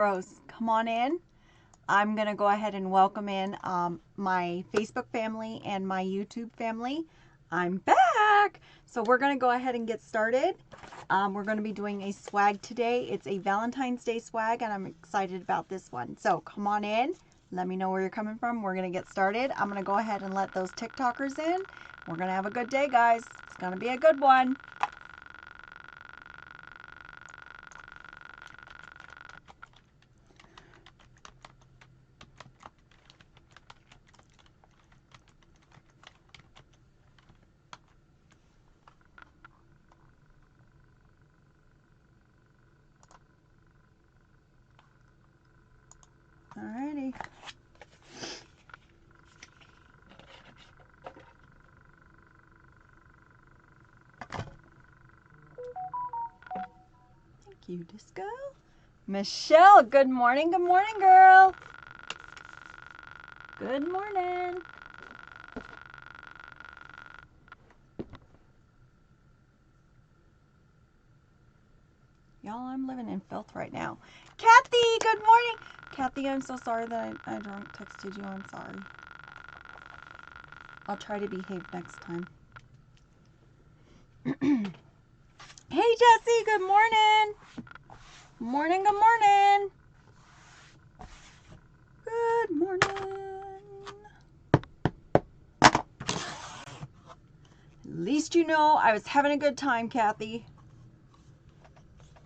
Rose, come on in. I'm going to go ahead and welcome in my Facebook family and my YouTube family. I'm back. So we're going to go ahead and get started. We're going to be doing a swag today. It's a Valentine's Day swag, and I'm excited about this one. So come on in. Let me know where you're coming from. We're going to get started. I'm going to go ahead and let those TikTokers in. We're going to have a good day, guys. It's going to be a good one. Alrighty. Thank you, Disco. Michelle, good morning, girl. Good morning. Y'all, I'm living in filth right now. Kathy, good morning. Kathy, I'm so sorry that I drunk texted you. I'm sorry. I'll try to behave next time. Hey, Jessie, good morning. Morning, good morning. Good morning. At least you know I was having a good time, Kathy.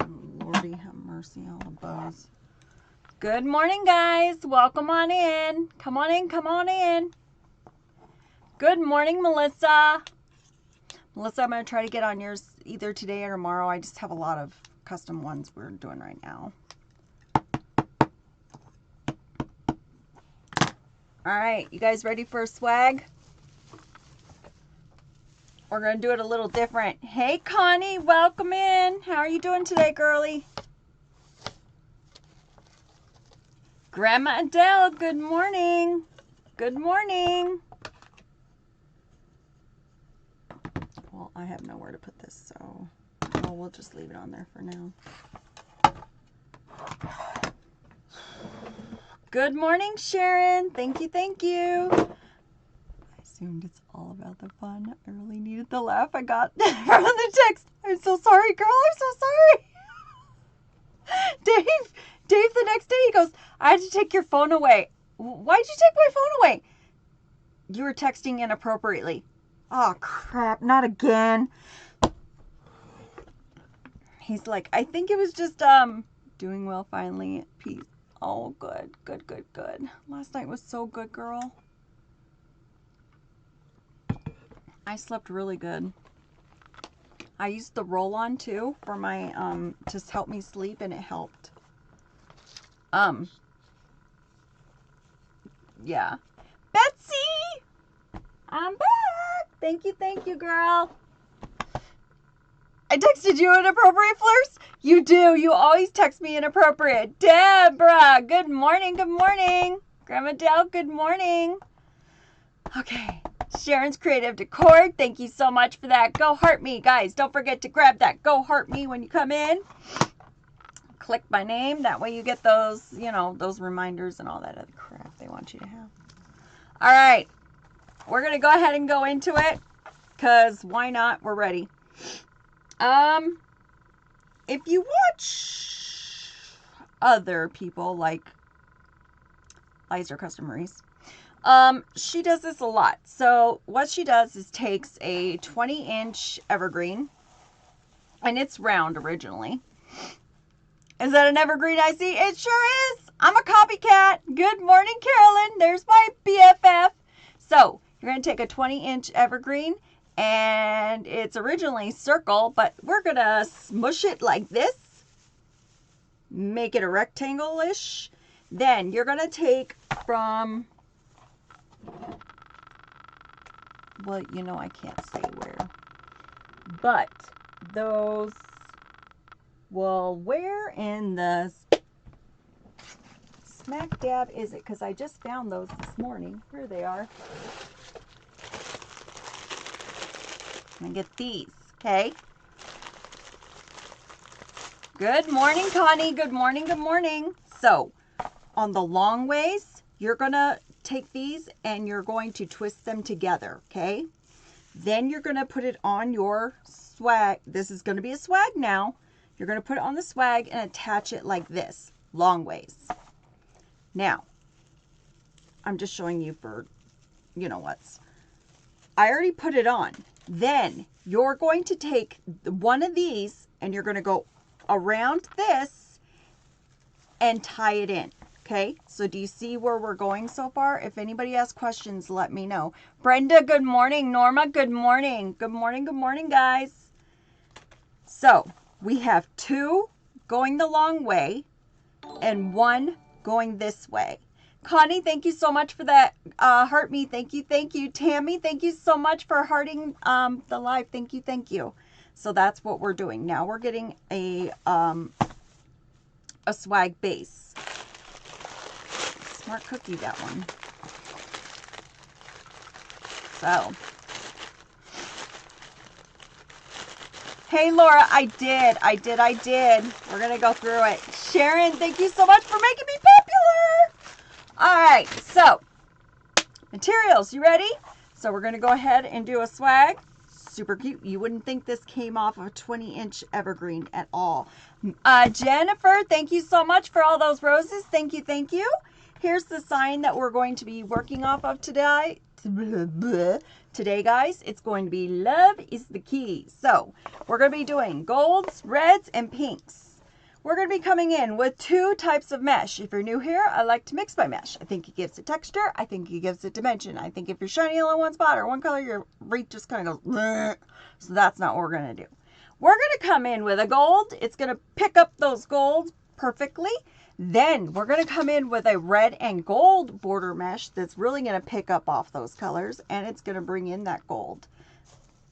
Oh, Lordy, have mercy on the bows. Good morning, guys. Welcome on in. Come on in, come on in. Good morning, Melissa. Melissa, I'm going to try to get on yours either today or tomorrow. I just have a lot of custom ones we're doing right now. All right, you guys ready for a swag? We're going to do it a little different. Hey, Connie, welcome in. How are you doing today, girlie? Grandma Adele, good morning. Good morning. Well, I have nowhere to put this, so we'll just leave it on there for now. Good morning, Sharon. Thank you, thank you. I assumed it's all about the fun. I really needed the laugh I got from the text. I'm so sorry, girl. I'm so sorry. Dave, the next day, he goes, I had to take your phone away. Why'd you take my phone away? You were texting inappropriately. Oh, crap. Not again. He's like, I think it was just, doing well finally. Peace. Oh, good. Good, good, good. Last night was so good, girl. I slept really good. I used the roll-on, too, for my, to help me sleep, and it helped. Yeah. Betsy! I'm back! Thank you, girl. I texted you inappropriate flirts? You do. You always text me inappropriate. Deborah, good morning, good morning. Grandma Dell, good morning. Okay. Sharon's Creative Decor, thank you so much for that. Go heart me, guys. Don't forget to grab that Go Heart Me when you come in. Click my name. That way you get those, you know, those reminders and all that other crap they want you to have. All right. We're going to go ahead and go into it because why not? We're ready. If you watch other people like Liza Custom Maurice, she does this a lot. So what she does is takes a 20-inch evergreen, and it's round originally. Is that an evergreen I see? It sure is. I'm a copycat. Good morning, Carolyn. There's my BFF. So you're going to take a 20-inch evergreen, and it's originally circle, but we're going to smush it like this. Make it a rectangle-ish. Then you're going to take from, well, you know, I can't say where, but those, well, where in the smack dab is it? Because I just found those this morning. Here they are. I'm going to get these, okay? Good morning, Connie. Good morning, good morning. So on the long ways, you're going to take these and you're going to twist them together, okay? Then you're going to put it on your swag. This is going to be a swag now. You're going to put it on the swag and attach it like this, long ways. Now, I'm just showing you for, you know what's. I already put it on. Then you're going to take one of these and you're going to go around this and tie it in. Okay, so do you see where we're going so far? If anybody has questions, let me know. Brenda, good morning. Norma, good morning. Good morning, guys. So we have 2 going the long way and 1 going this way. Connie, thank you so much for that. Heart me, thank you. Tammy, thank you so much for hearting the live. Thank you. So that's what we're doing. Now we're getting a swag base. Smart cookie, that one. So, hey Laura, I did. We're gonna go through it. Sharon, thank you so much for making me popular. All right, so materials, you ready? So we're gonna go ahead and do a swag. Super cute. You wouldn't think this came off of a 20-inch evergreen at all. Jennifer, thank you so much for all those roses. Thank you. Here's the sign that we're going to be working off of today. Today, guys, it's going to be love is the key. So we're going to be doing golds, reds, and pinks. We're going to be coming in with 2 types of mesh. If you're new here, I like to mix my mesh. I think it gives it texture. I think it gives it dimension. I think if you're shiny on one spot or one color, your wreath just kind of goes, bleh. So that's not what we're going to do. We're going to come in with a gold. It's going to pick up those golds perfectly. Then we're going to come in with a red and gold border mesh that's really going to pick up off those colors, and it's going to bring in that gold.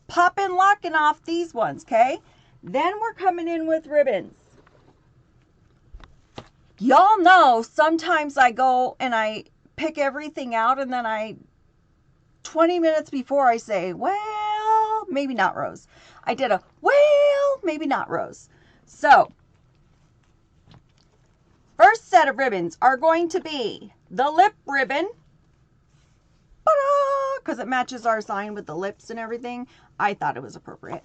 Popping, locking off these ones, okay? Then we're coming in with ribbons. Y'all know sometimes I go and I pick everything out and then 20 minutes before I say, well, maybe not rose. I did a, well, maybe not rose. So, first set of ribbons are going to be the lip ribbon, because it matches our sign with the lips and everything. I thought it was appropriate.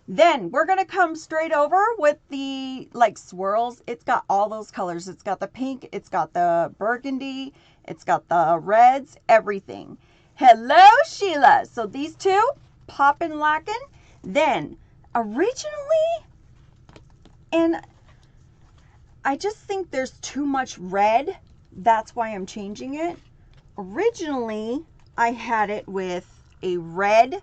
Then we're going to come straight over with the like swirls. It's got all those colors. It's got the pink, it's got the burgundy, it's got the reds, everything. Hello, Sheila. So these 2, poppin' lockin'. Then originally, and I just think there's too much red. That's why I'm changing it. Originally, I had it with a red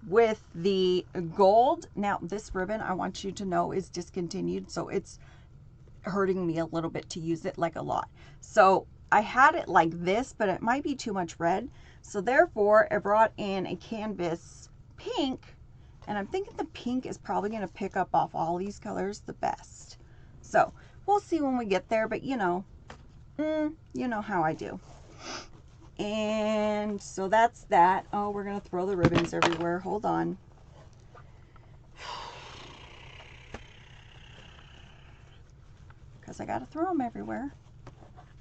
with the gold. Now, this ribbon, I want you to know, is discontinued. So it's hurting me a little bit to use it, like a lot. So I had it like this, but it might be too much red. So therefore, I brought in a canvas pink. And I'm thinking the pink is probably going to pick up off all these colors the best. So we'll see when we get there, but you know how I do. And so that's that. Oh, we're going to throw the ribbons everywhere. Hold on. Because I got to throw them everywhere.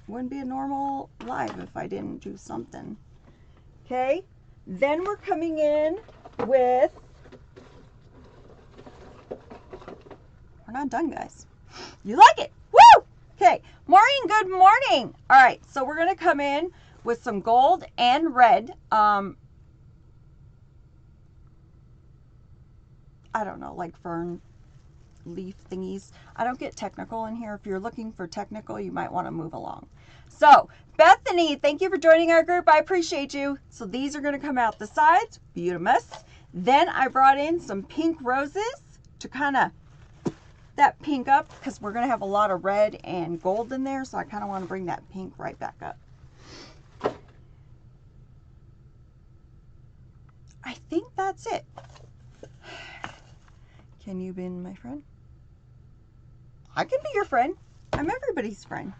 Wouldn't be a normal live if I didn't do something. Okay. Then we're coming in with, we're not done, guys. You like it? Woo! Okay. Maureen, good morning. All right. So we're going to come in with some gold and red. I don't know, like fern leaf thingies. I don't get technical in here. If you're looking for technical, you might want to move along. So Bethany, thank you for joining our group. I appreciate you. So these are going to come out the sides. Beautiful. Then I brought in some pink roses to kind of that pink up, because we're going to have a lot of red and gold in there. So I kind of want to bring that pink right back up. I think that's it. Can you be my friend? I can be your friend. I'm everybody's friend.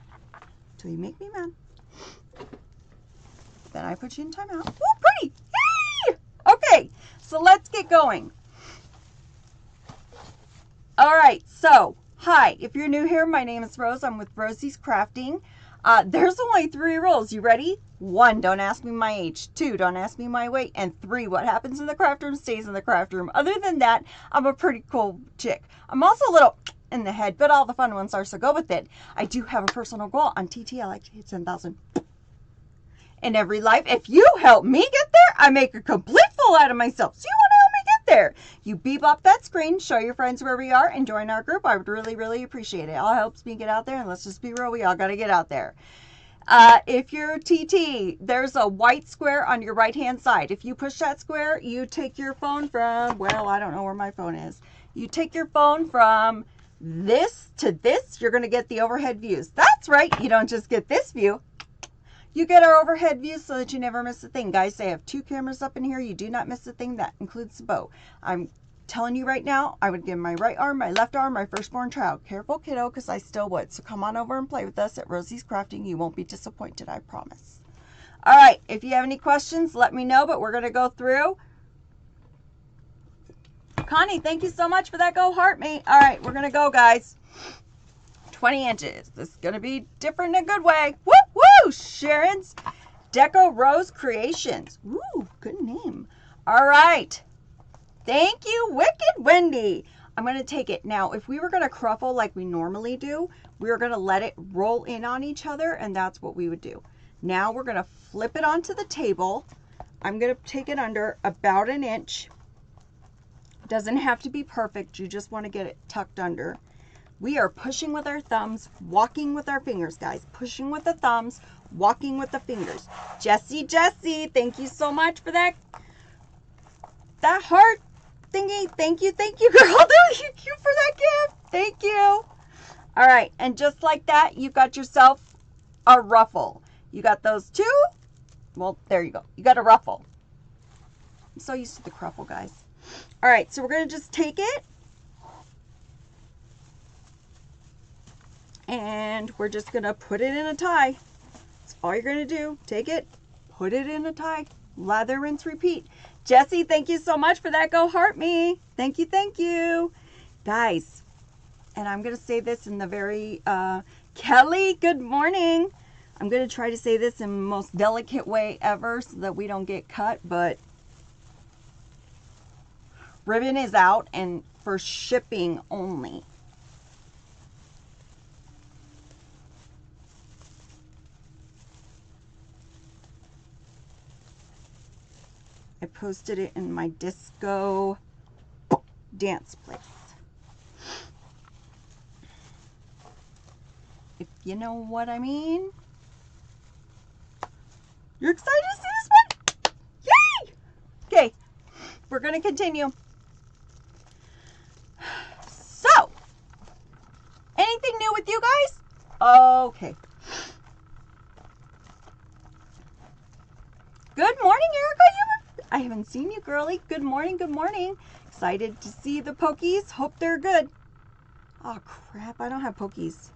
Till you make me mad. Then I put you in timeout. Oh, pretty! Yay! Okay, so let's get going. All right, so Hi, if you're new here, my name is Rose. I'm with Rosie's Crafting. There's only 3 rules. You ready? 1, don't ask me my age. 2, don't ask me my weight. And 3, what happens in the craft room stays in the craft room. Other than that, I'm a pretty cool chick. I'm also a little in the head, but all the fun ones are, so go with it. I do have a personal goal on TT. I like to hit 10,000 in every life. If you help me get there, I make a complete fool out of myself. So you want to help me get there? You bebop that screen, show your friends where we are, and join our group. I would really, really appreciate it. It all helps me get out there, and let's just be real, we all got to get out there. If you're TT, there's a white square on your right-hand side. If you push that square, you take your phone from, well, I don't know where my phone is. You take your phone from this to this, you're going to get the overhead views. That's right, you don't just get this view. You get our overhead views so that you never miss a thing. Guys, I have 2 cameras up in here. You do not miss a thing. That includes the bow. I'm telling you right now, I would give my right arm, my left arm, my firstborn child. Careful, kiddo, because I still would. So come on over and play with us at Rosie's Crafting. You won't be disappointed, I promise. All right, if you have any questions, let me know, but we're going to go through. Connie, thank you so much for that. Go heart me. All right, we're going to go, guys. 20 inches. This is going to be different in a good way. Woo, woo! Sharon's Deco Rose Creations. Woo, good name. All right. Thank you, Wicked Wendy. I'm going to take it. Now, if we were going to cruffle like we normally do, we were going to let it roll in on each other, and that's what we would do. Now, we're going to flip it onto the table. I'm going to take it under about 1 inch. Doesn't have to be perfect. You just want to get it tucked under. We are pushing with our thumbs, walking with our fingers, guys. Pushing with the thumbs, walking with the fingers. Jessie, thank you so much for that heart thingy. Thank you, girl. Thank you for that gift. Thank you. All right, and just like that, you've got yourself a ruffle. You got those 2. Well, there you go. You got a ruffle. I'm so used to the cruffle, guys. All right, so we're going to just take it. And we're just going to put it in a tie. That's all you're going to do. Take it, put it in a tie. Lather, rinse, repeat. Jessie, thank you so much for that. Go heart me. Thank you. Guys, and I'm going to say this in the very, Kelly, good morning. I'm going to try to say this in the most delicate way ever so that we don't get cut, but ribbon is out and for shipping only. I posted it in my disco dance place. If you know what I mean. You're excited to see this one? Yay! Okay, we're going to continue. So, anything new with you guys? Okay. Good morning, Erica. I haven't seen you, girly. Good morning. Excited to see the pokies. Hope they're good. Oh, crap. I don't have pokies.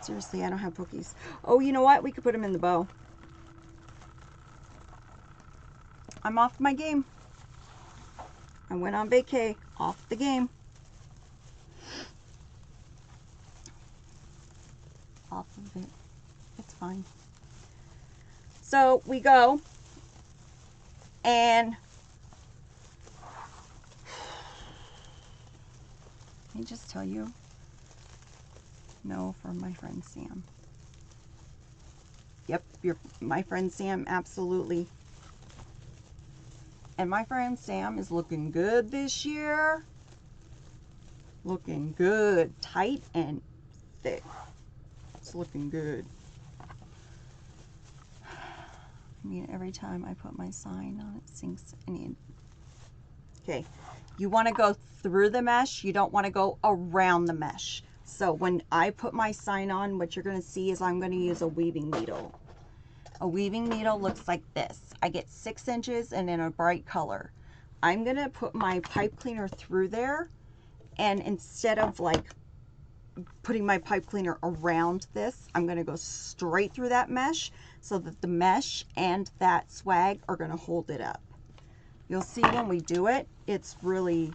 Seriously, I don't have pokies. Oh, you know what? We could put them in the bow. I'm off my game. I went on vacay. Off the game. Off of it. It's fine. So, we go. And let me just tell you, no, from my friend Sam. Yep, my friend Sam, absolutely. And my friend Sam is looking good this year. Looking good, tight and thick. It's looking good. I mean, every time I put my sign on, it sinks. Okay, you want to go through the mesh. You don't want to go around the mesh. So when I put my sign on, what you're going to see is I'm going to use a weaving needle. A weaving needle looks like this. I get 6 inches and in a bright color. I'm going to put my pipe cleaner through there, and instead of like putting my pipe cleaner around this, I'm going to go straight through that mesh so that the mesh and that swag are going to hold it up. You'll see when we do it, it's really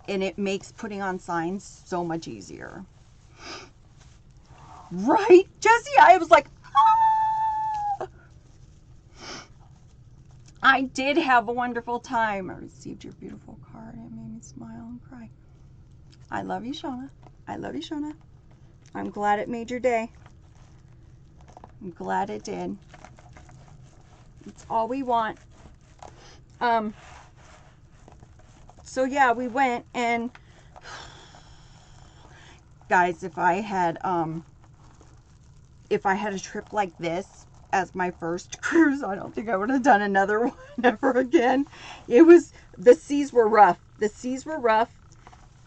and it makes putting on signs so much easier. Right, Jessie? I was like, ah! I did have a wonderful time. I received your beautiful card. It made me smile and cry. I love you, Shauna. I love you, Shauna. I'm glad it made your day. I'm glad it did. It's all we want. So yeah, we went, and guys, if I had a trip like this as my first cruise, I don't think I would have done another one ever again. The seas were rough. The seas were rough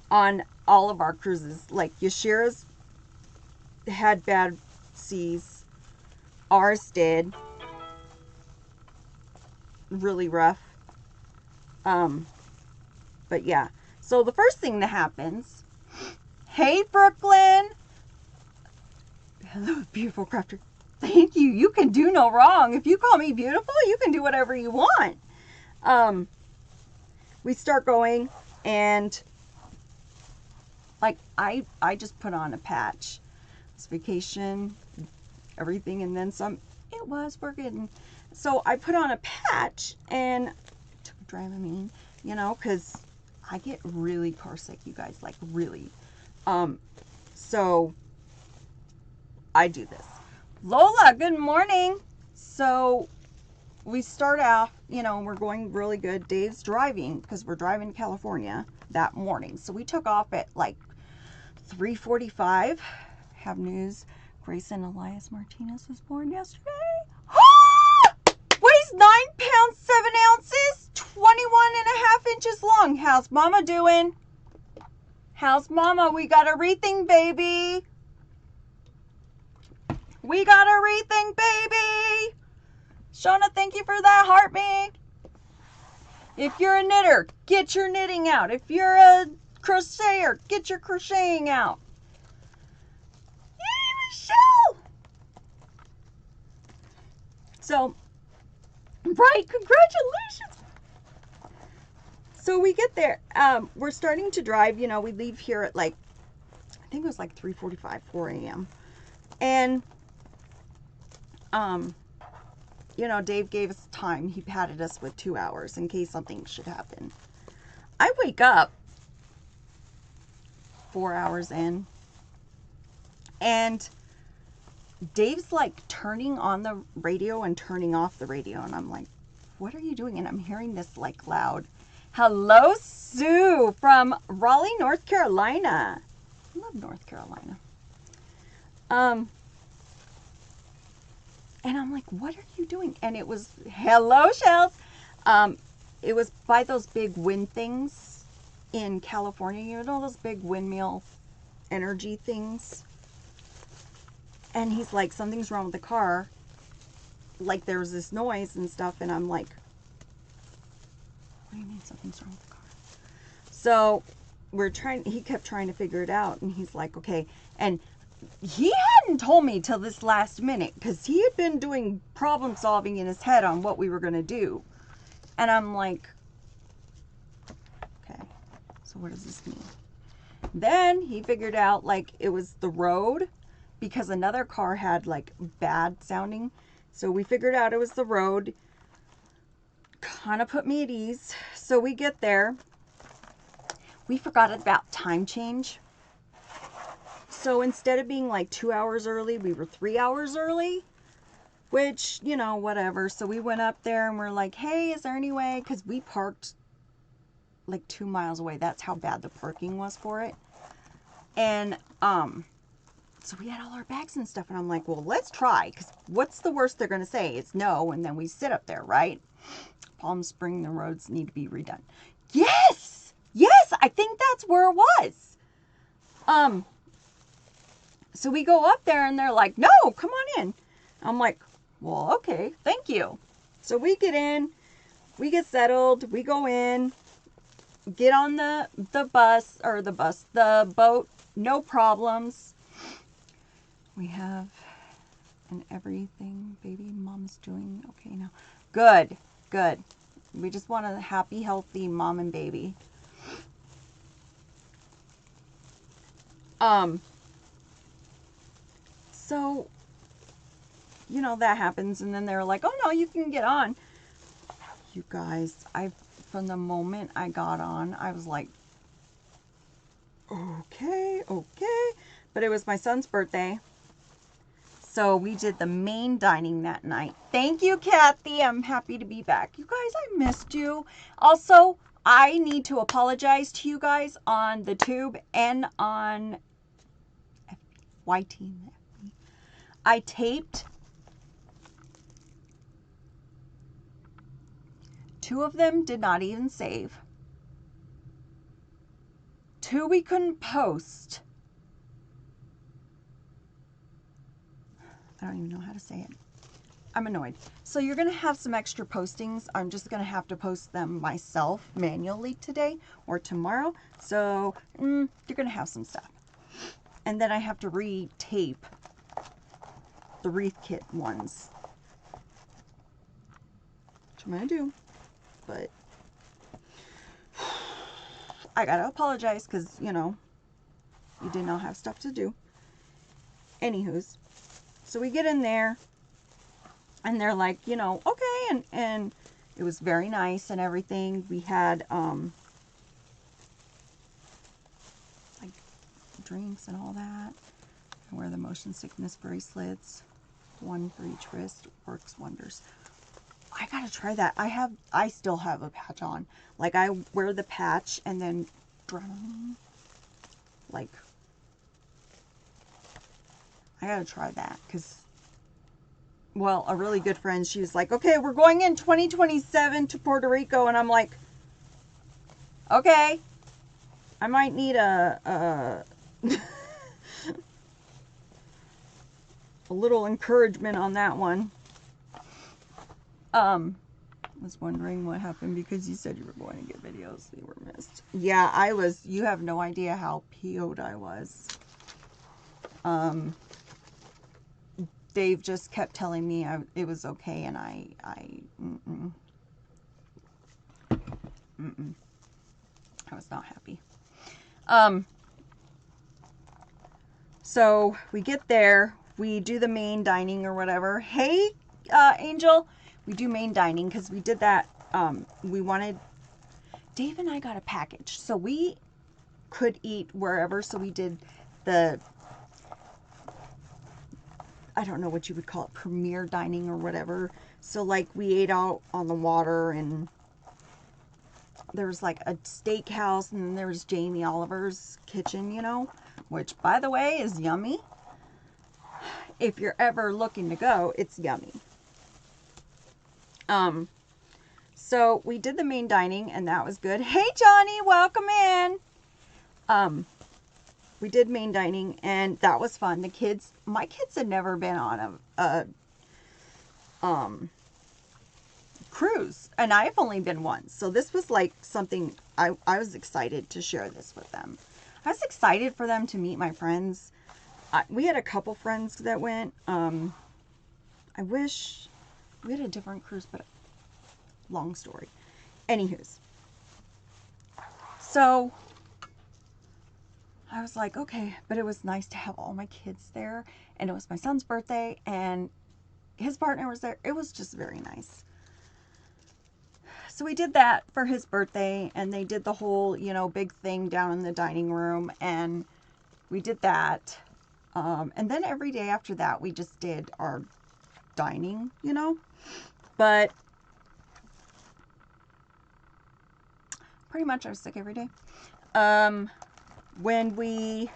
on all of our cruises. Like Yashira's had bad seas. Ours did. Really rough. But yeah. So the first thing that happens, hey Brooklyn. Hello, beautiful crafter. Thank you. You can do no wrong. If you call me beautiful, you can do whatever you want. We start going, and like I just put on a patch. It's vacation, everything, and then some. It was, we're getting. So I put on a patch and took a Dramamine, you know, because I get really car sick, you guys, like really. So I do this. Lola, good morning. So we start off, you know, we're going really good. Dave's driving because we're driving to California that morning. So we took off at like 3:45. Have news. Grayson Elias Martinez was born yesterday. Weighs 9 pounds, 7 ounces, 21.5 inches long. How's Mama doing? How's Mama? We got a wreathing baby. We got a wreathing baby. Shauna, thank you for that heartbeat. If you're a knitter, get your knitting out. If you're a crocheter, get your crocheting out. Yay, Michelle! So, right, congratulations. So we get there. We're starting to drive. You know, we leave here at like, I think it was like 3:45, 4 a.m. And, you know, Dave gave us time. He padded us with 2 hours in case something should happen. I wake up 4 hours in, and Dave's like turning on the radio and turning off the radio. And I'm like, what are you doing? And I'm hearing this like loud, hello, Sue from Raleigh, North Carolina. I love North Carolina. And I'm like, what are you doing? And it was, hello, Shells. It was by those big wind things in California. You know, those big windmill energy things. And he's like, something's wrong with the car. Like, there was this noise and stuff. And I'm like, what do you mean something's wrong with the car? So he kept trying to figure it out. And he's like, okay. And he hadn't told me till this last minute, because he had been doing problem solving in his head on what we were going to do. And I'm like, okay, so what does this mean? Then he figured out like it was the road, because another car had like bad sounding. So we figured out it was the road. Kind of put me at ease. So we get there. We forgot about time change. So instead of being like 2 hours early, we were 3 hours early, which, you know, whatever. So we went up there and we're like, hey, is there any way? Because we parked like 2 miles away. That's how bad the parking was for it. And so we had all our bags and stuff. And I'm like, well, let's try. Because what's the worst they're going to say? It's no. And then we sit up there, right? Palm Spring, the roads need to be redone. Yes! Yes! I think that's where it was. So we go up there and they're like, no, come on in. I'm like, well, okay, thank you. So we get in, we get settled, we go in, get on the boat, no problems. We have and everything, baby, mom's doing okay now. Good, good. We just want a happy, healthy mom and baby. So, you know, that happens, and then they're like, oh no, you can get on. You guys, from the moment I got on, I was like, okay. But it was my son's birthday. So we did the main dining that night. Thank you, Kathy. I'm happy to be back. You guys, I missed you. Also, I need to apologize to you guys on the tube and on YT. I taped 2 of them, did not even save. 2 we couldn't post. I don't even know how to say it. I'm annoyed. So you're going to have some extra postings. I'm just going to have to post them myself manually today or tomorrow. So you're going to have some stuff. And then I have to re-tape the wreath kit ones. Which I'm going to do. But I got to apologize because, you know, you did not have stuff to do. Anywho's. So we get in there. And they're like, you know, okay, and it was very nice and everything. We had like drinks and all that. I wear the motion sickness bracelets, 1 for each wrist, works wonders. I gotta try that. I still have a patch on. Like I wear the patch and then like I gotta try that because. Well, a really good friend, she was like, okay, we're going in 2027 to Puerto Rico. And I'm like, okay, I might need a little encouragement on that one. I was wondering what happened because you said you were going to get videos. They were missed. Yeah, I was. You have no idea how PO'd I was. Dave just kept telling me it was okay, and I was not happy. So we get there, we do the main dining or whatever. Hey, Angel, we do main dining because we did that. We wanted, Dave and I got a package, so we could eat wherever. So we did the, I don't know what you would call it, premier dining or whatever. So like we ate out on the water, and there was like a steakhouse, and then there was Jamie Oliver's kitchen, you know, which by the way is yummy. If you're ever looking to go, it's yummy. So we did the main dining, and that was good. Hey Johnny, welcome in. We did main dining, and that was fun. The kids, my kids had never been on a cruise, and I've only been once. So this was like something, I was excited to share this with them. I was excited for them to meet my friends. We had a couple friends that went. I wish we had a different cruise, but long story. Anywho's. So I was like, okay, but it was nice to have all my kids there, and it was my son's birthday, and his partner was there. It was just very nice. So we did that for his birthday, and they did the whole, you know, big thing down in the dining room, and we did that. And then every day after that, we just did our dining, you know, but pretty much I was sick every day. When we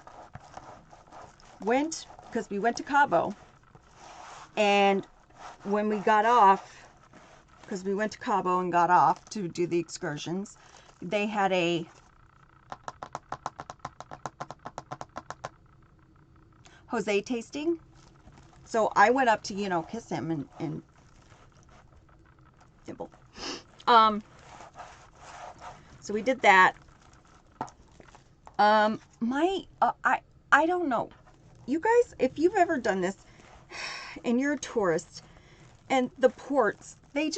went, because we went to Cabo, and when we got off, because we went to Cabo and got off to do the excursions, they had a Jose tasting. So I went up to, you know, kiss him and nibble. So we did that. I don't know. You guys, if you've ever done this and you're a tourist, and the ports, they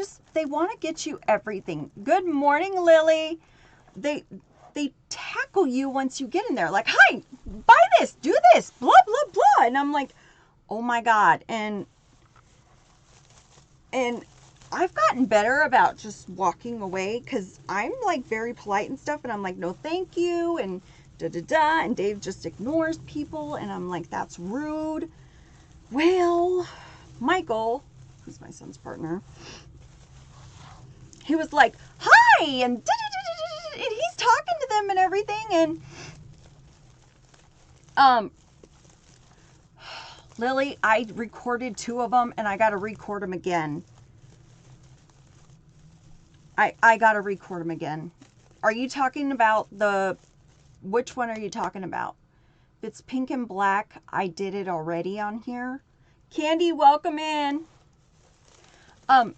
want to get you everything. Good morning, Lily. They tackle you once you get in there. Like, hi, buy do this, blah, blah, blah. And I'm like, oh my God. And I've gotten better about just walking away because I'm like very polite and stuff. And I'm like, no, thank you. And da da da. And Dave just ignores people. And I'm like, that's rude. Well, Michael, who's my son's partner, he was like, hi. And he's talking to them and everything. And Lily, I recorded 2 of them and I got to record them again. I got to record them again. Are you talking about which one are you talking about? If it's pink and black, I did it already on here. Candy, welcome in.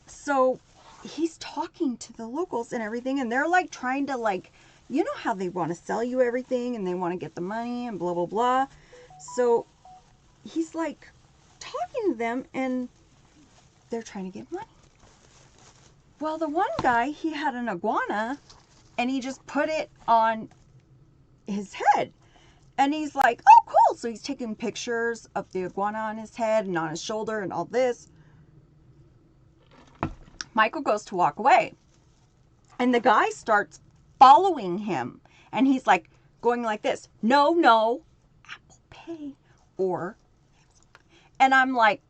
So he's talking to the locals and everything, and they're like trying to like, you know how they want to sell you everything and they want to get the money and blah, blah, blah. So he's like talking to them and they're trying to get money. Well, the one guy, he had an iguana and he just put it on his head. And he's like, oh, cool. So he's taking pictures of the iguana on his head and on his shoulder and all this. Michael goes to walk away. And the guy starts following him. And he's like going like this. No, no, Apple Pay. Or, and I'm like,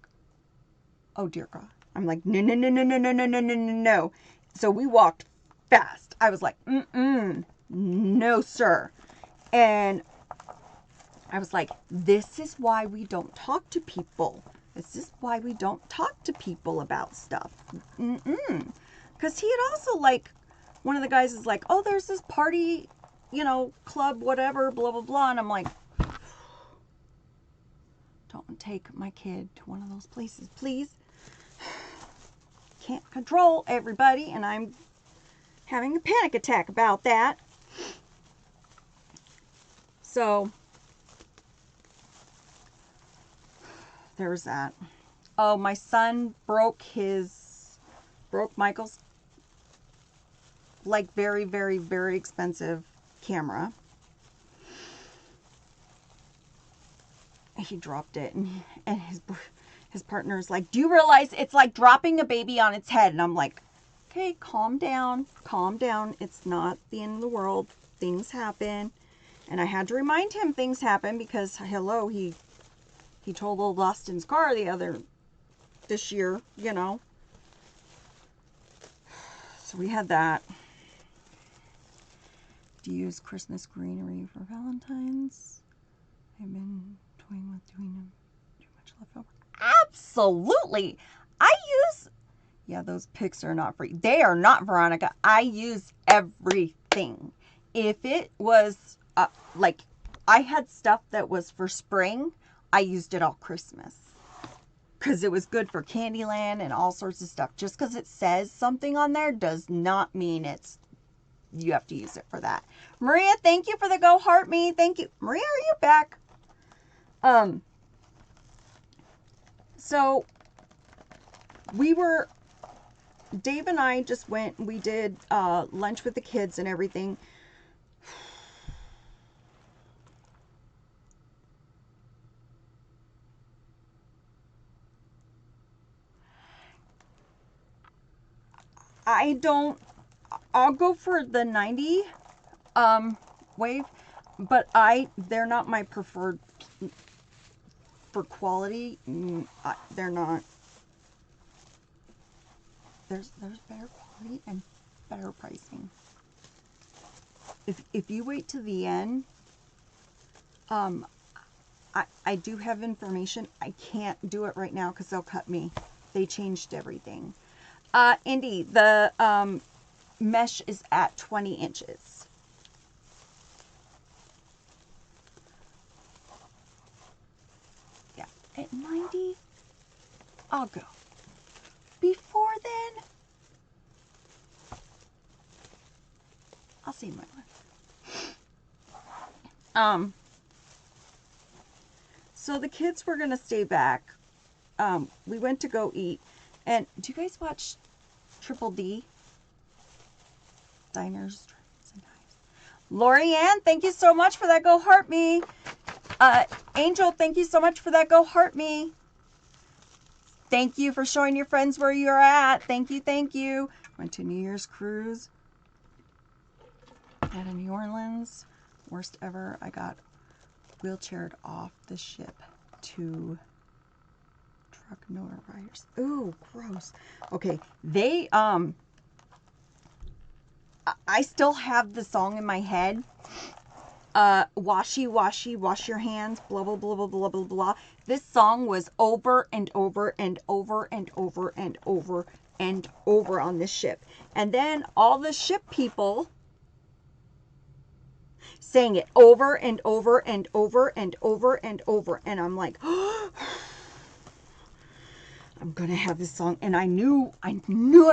oh, dear God. I'm like, no, no, no, no, no, no, no, no, no, no, no. So we walked fast. I was like, no, sir. And I was like, this is why we don't talk to people. This is why we don't talk to people about stuff. Because he had also like, one of the guys is like, oh, there's this party, you know, club, whatever, blah, blah, blah. And I'm like, don't take my kid to one of those places, please. Can't control everybody, and I'm having a panic attack about that. So there's that. Oh, my son broke Michael's like very, very, very expensive camera. He dropped it, and his partner's like, do you realize it's like dropping a baby on its head? And I'm like, okay, calm down. It's not the end of the world. Things happen. And I had to remind him things happen because, hello, he told old Austin's car this year, you know. So we had that. Do you use Christmas greenery for Valentine's? I've been toying with doing them. Too much leftover. Absolutely. I use, yeah, those picks are not free. They are not, Veronica. I use everything. If it was like I had stuff that was for spring, I used it all Christmas because it was good for Candyland and all sorts of stuff. Just because it says something on there does not mean you have to use it for that. Maria, thank you for the go heart me. Thank you. Maria, are you back? So Dave and I just went, we did lunch with the kids and everything. I'll go for the 90 wave, but they're not my preferred for quality. They're not. There's better quality and better pricing. If you wait to the end, I do have information. I can't do it right now because they'll cut me. They changed everything. Indy, the mesh is at 20 inches. Yeah, at 90, I'll go. Before then, I'll see my life. So the kids were going to stay back. We went to go eat. And do you guys watch Triple D? Diners, Drive-Ins, and Dives. Lori Ann, thank you so much for that. Go heart me. Angel, thank you so much for that. Go heart me. Thank you for showing your friends where you're at. Thank you, thank you. Went to New Year's cruise out of New Orleans. Worst ever. I got wheelchaired off the ship to truck notarizers. Ooh, gross. Okay, they, I still have the song in my head. Washy, washy, wash your hands, blah, blah, blah, blah, blah, blah, blah. This song was over and over and over and over and over and over on this ship. And then all the ship people sang it over and over and over and over and over. And I'm like, oh, I'm going to have this song. And I knew I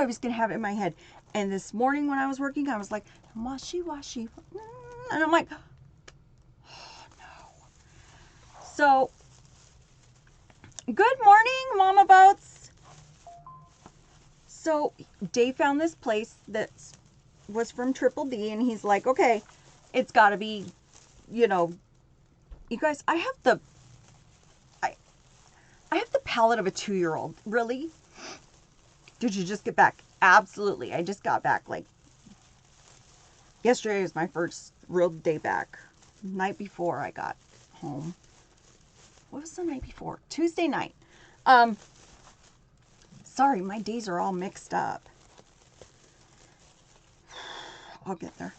was going to have it in my head. And this morning when I was working, I was like, washy, washy. And I'm like, so, good morning, Mama Boats. So, Dave found this place that was from Triple D, and he's like, okay, it's got to be, you know, you guys, I have the palate of a 2-year-old. Really? Did you just get back? Absolutely. I just got back, like, yesterday was my first real day back. Night before I got home. What was the night before? Tuesday night. Sorry, my days are all mixed up. I'll get there.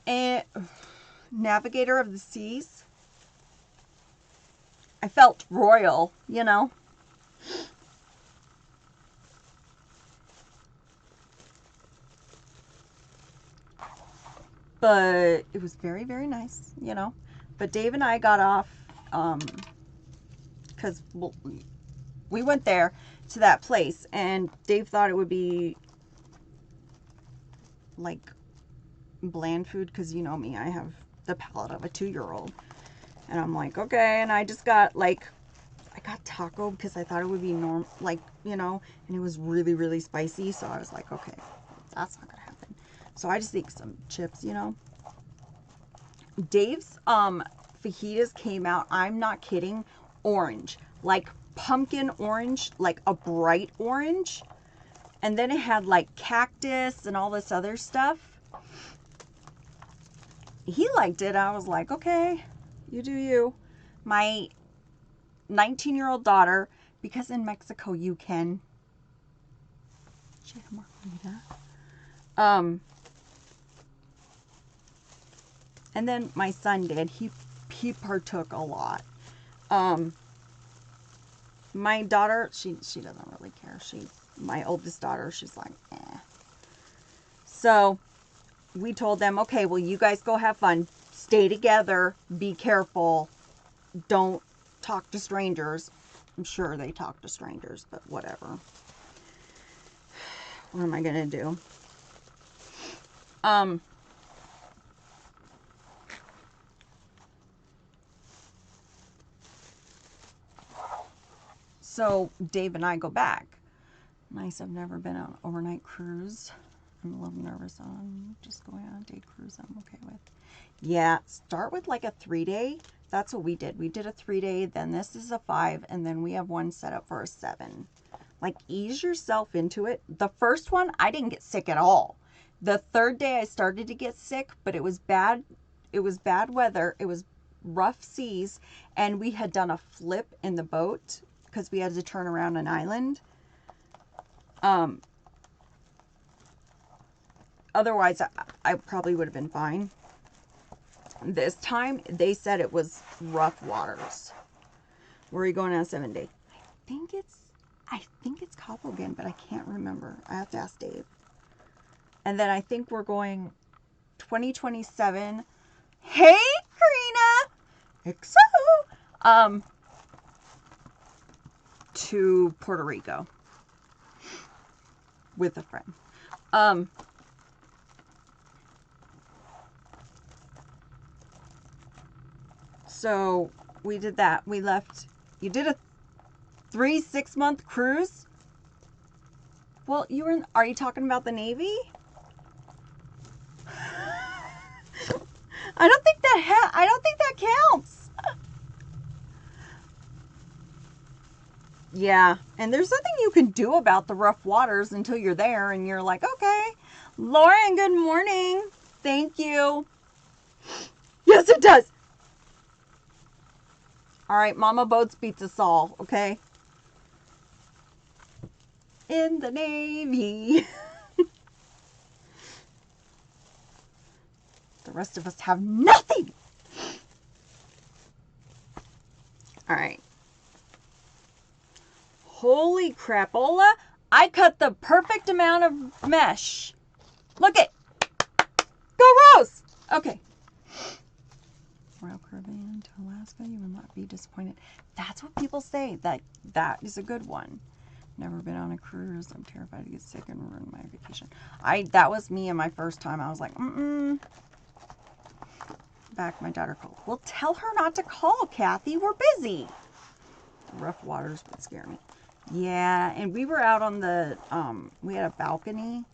And Navigator of the Seas. I felt royal, you know. But it was very, very nice, you know. But Dave and I got off because we went there to that place, and Dave thought it would be like bland food because, you know me, I have the palate of a 2-year-old. And I'm like, okay. And I just got like, I got taco because I thought it would be normal, like, you know, and it was really, really spicy. So I was like, okay, that's not going to happen. So I just ate some chips, you know. Dave's fajitas came out, I'm not kidding, orange. Like pumpkin orange, like a bright orange. And then it had like cactus and all this other stuff. He liked it. I was like, okay, you do you. My 19-year-old daughter, because in Mexico you can. She had a margarita. And then my son did. He partook a lot. My daughter, she doesn't really care. My oldest daughter, she's like, eh. So we told them, okay, well, you guys go have fun. Stay together. Be careful. Don't talk to strangers. I'm sure they talk to strangers, but whatever. What am I going to do? So Dave and I go back. Nice, I've never been on an overnight cruise. I'm a little nervous on just going on a day cruise. I'm okay with. Yeah, start with like a 3-day. That's what we did. We did a 3-day, then this is a 5, and then we have one set up for a 7. Like, ease yourself into it. The first one, I didn't get sick at all. The 3rd day, I started to get sick, but it was bad. It was bad weather. It was rough seas, and we had done a flip in the boat because we had to turn around an island. Otherwise, I probably would have been fine. This time, they said it was rough waters. Where are you going on a 7-day? I think it's Cabo again, but I can't remember. I have to ask Dave. And then I think we're going 2027. Hey, Karina! XO! To Puerto Rico. With a friend. So we did that. We left. You did a 6-month cruise? Well, are you talking about the Navy? I don't think that counts. Yeah, and there's nothing you can do about the rough waters until you're there and you're like, okay, Lauren, good morning. Thank you. Yes, it does. All right, Mama Boats beats us all, okay? In the Navy. The rest of us have nothing. All right. Holy crapola. I cut the perfect amount of mesh. Look it. Go Rose. Okay. Royal Caribbean to Alaska, you will not be disappointed. That's what people say. That is a good one. Never been on a cruise. I'm terrified to get sick and ruin my vacation. That was me and my first time. I was like, Back, my daughter called. Well, tell her not to call, Kathy. We're busy. Rough waters would scare me. Yeah, and we were out on the, we had a balcony,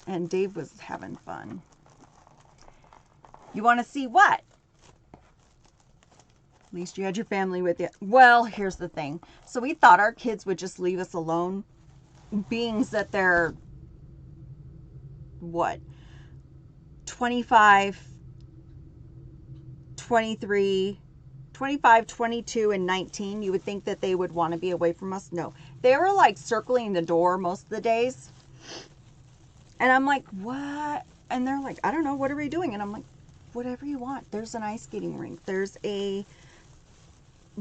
and Dave was having fun. You want to see what? At least you had your family with you. Well, here's the thing. So we thought our kids would just leave us alone, beings that they're, what, 25, 23, 25, 22, and 19. You would think that they would want to be away from us. No. They were like circling the door most of the days. And I'm like, what? And they're like, I don't know. What are we doing? And I'm like, whatever you want. There's an ice skating rink. There's a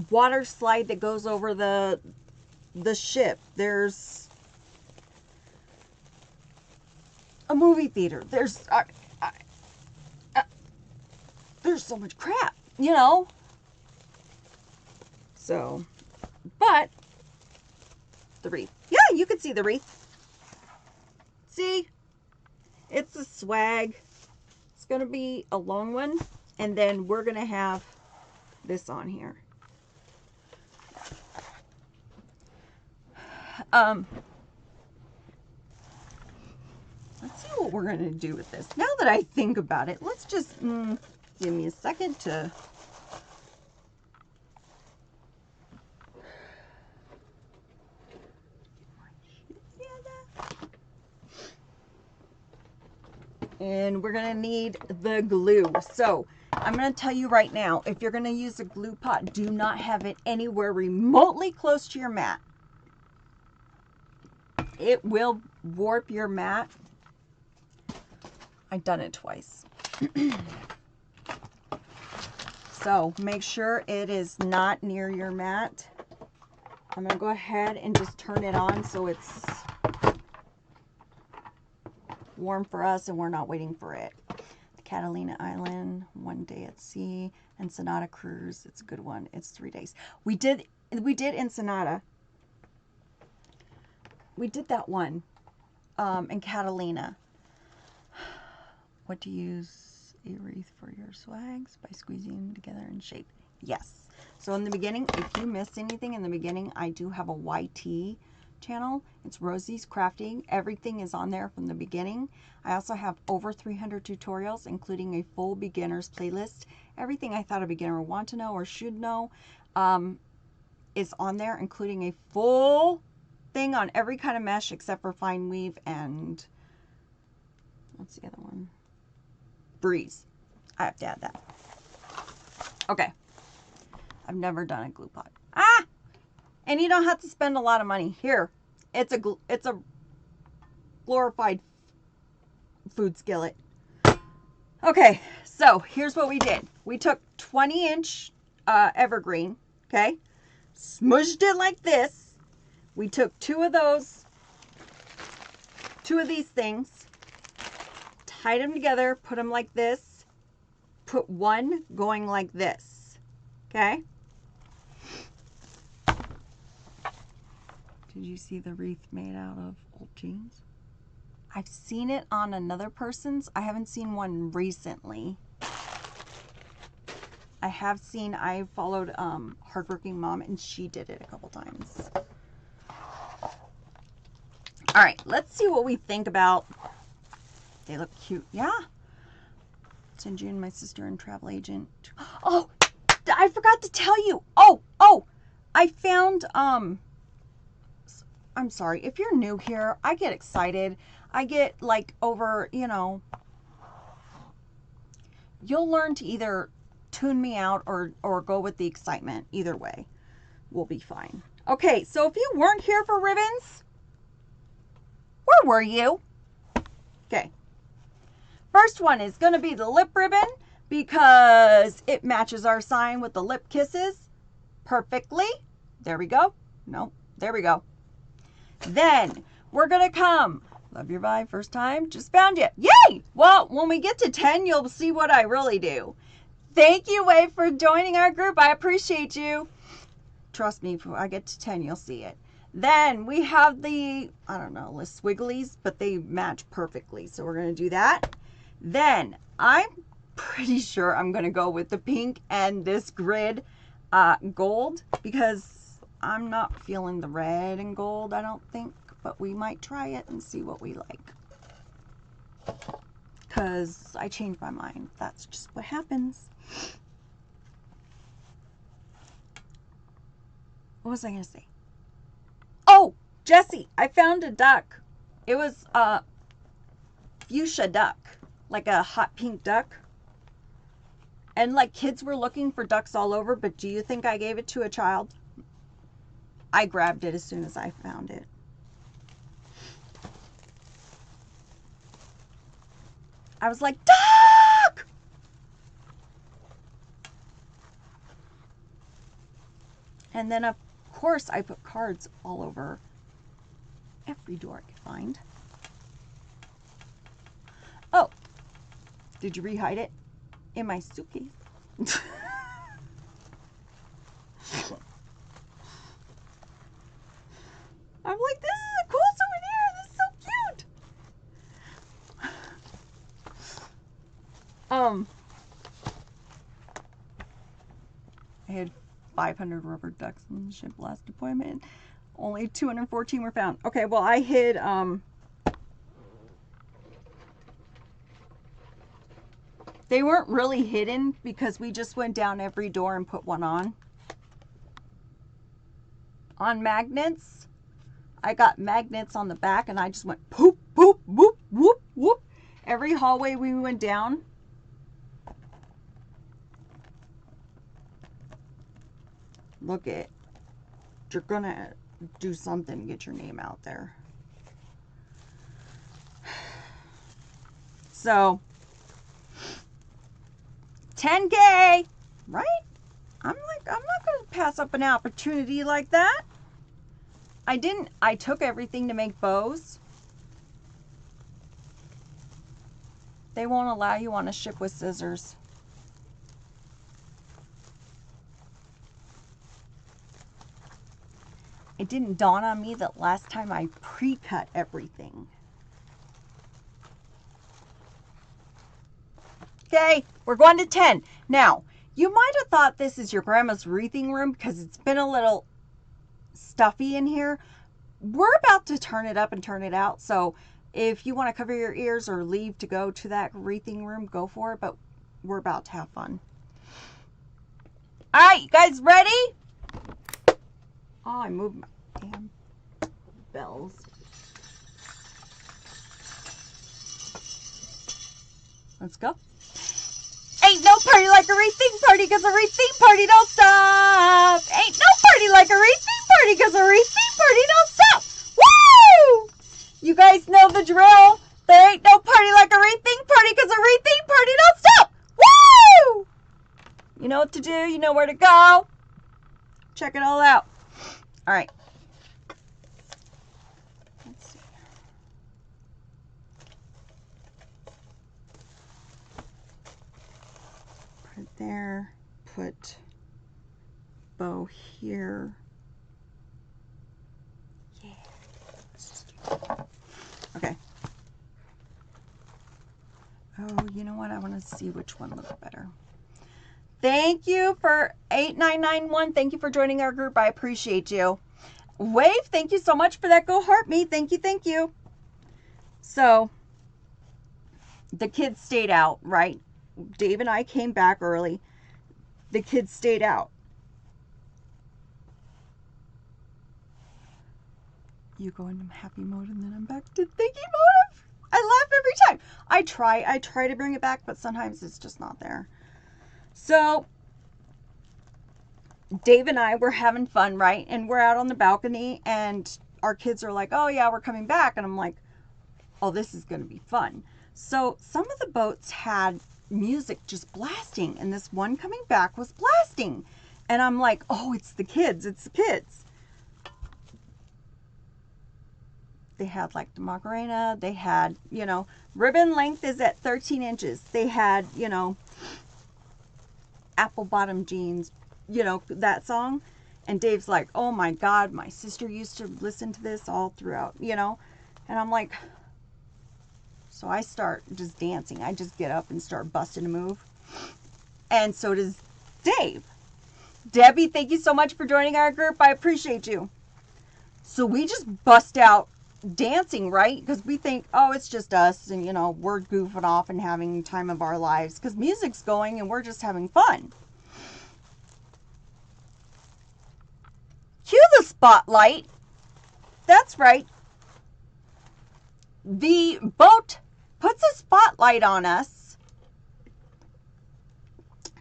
water slide that goes over the ship. There's a movie theater. There's so much crap, you know. So, but the wreath. Yeah, you can see the wreath. See? It's a swag. It's going to be a long one. And then we're going to have this on here. Let's see what we're going to do with this. Now that I think about it, let's just give me a second to... And we're going to need the glue. So I'm going to tell you right now, if you're going to use a glue pot, do not have it anywhere remotely close to your mat. It will warp your mat. I've done it twice. So make sure it is not near your mat. I'm going to go ahead and just turn it on so it's warm for us and we're not waiting for it. The Catalina Island, 1 day at sea. Ensenada cruise, it's a good one. It's 3 days. We did Ensenada. We did that one in Catalina. What to use a wreath for your swags? By squeezing together in shape. Yes. So in the beginning, if you missed anything in the beginning, I do have a YT channel. It's Rosie's Crafting. Everything is on there from the beginning. I also have over 300 tutorials, including a full beginner's playlist. Everything I thought a beginner would want to know or should know is on there, including a full thing on every kind of mesh except for fine weave and what's the other one? Breeze. I have to add that. Okay. I've never done a glue pot. Ah! And you don't have to spend a lot of money. Here, it's a glorified food skillet. Okay, so here's what we did. We took 20-inch evergreen, okay? Smushed it like this. We took two of these things, tied them together, put them like this, put one going like this, okay? Did you see the wreath made out of old jeans? I've seen it on another person's. I haven't seen one recently. I followed Hardworking Mom, and she did it a couple times. All right, let's see what we think about. They look cute. Yeah. Send you and my sister and travel agent. Oh, I forgot to tell you. Oh, I found, I'm sorry. If you're new here, I get excited. I get like over, you know, you'll learn to either tune me out or go with the excitement. Either way, we'll be fine. Okay, so if you weren't here for ribbons, where were you? Okay. First one is going to be the lip ribbon because it matches our sign with the lip kisses perfectly. There we go. No, there we go. Then we're going to come. Love your vibe, first time, just found you. Yay! Well, when we get to 10, you'll see what I really do. Thank you, Wave, for joining our group. I appreciate you. Trust me, if I get to 10, you'll see it. Then we have the, I don't know, the swigglies, but they match perfectly. So we're going to do that. Then I'm pretty sure I'm going to go with the pink and this grid gold because I'm not feeling the red and gold, I don't think. But we might try it and see what we like. Because I changed my mind. That's just what happens. What was I going to say? Oh, Jessie, I found a duck. It was a fuchsia duck, like a hot pink duck. And like kids were looking for ducks all over, but do you think I gave it to a child? I grabbed it as soon as I found it. I was like, duck! And then, of course, I put cards all over every door I could find. Oh, did you re-hide it? In my suitcase. I'm like, this is a cool souvenir. This is so cute. I had 500 rubber ducks on the ship last deployment. Only 214 were found. Okay, well, I hid, they weren't really hidden because we just went down every door and put one on. On magnets, I got magnets on the back and I just went poop, poop, whoop, whoop, whoop. Every hallway we went down. Look it. You're gonna do something to get your name out there. So 10K, right? I'm not gonna pass up an opportunity like that. I took everything to make bows. They won't allow you on a ship with scissors. It didn't dawn on me that last time I pre-cut everything. Okay, we're going to 10. Now, you might have thought this is your grandma's wreathing room because it's been a little stuffy in here. We're about to turn it up and turn it out. So if you want to cover your ears or leave to go to that wreathing room, go for it. But we're about to have fun. All right, you guys ready? Oh, I moved my damn bells. Let's go. Ain't no party like a wreathing party because a wreathing party don't stop. Ain't no party like a wreathing party because a wreathing party don't stop. Woo! You guys know the drill. There ain't no party like a wreathing party because a wreathing party don't stop. Woo! You know what to do. You know where to go. Check it all out. All right. Let's see. Put it there. Put bow here. Yeah. Okay. Oh, you know what? I want to see which one looks better. Thank you for 8991. Thank you for joining our group. I appreciate you. Wave, thank you so much for that. Go heart me. Thank you. Thank you. So the kids stayed out, right? Dave and I came back early. The kids stayed out. You go into happy mode and then I'm back to thinking mode. I laugh every time. I try to bring it back, but sometimes it's just not there. So Dave and I were having fun, right? And we're out on the balcony and our kids are like, oh yeah, we're coming back. And I'm like, oh, this is going to be fun. So some of the boats had music just blasting and this one coming back was blasting. And I'm like, oh, it's the kids. It's the kids. They had like the Macarena. They had, you know, ribbon length is at 13 inches. They had, you know, apple bottom jeans, you know, that song. And Dave's like, oh my God, my sister used to listen to this all throughout, you know. And I'm like, so I start just dancing. I just get up and start busting a move. And so does Dave. Debbie, thank you so much for joining our group. I appreciate you. So we just bust out dancing, right? Because we think, oh, it's just us and, you know, we're goofing off and having time of our lives because music's going and we're just having fun. Cue the spotlight. That's right. The boat puts a spotlight on us,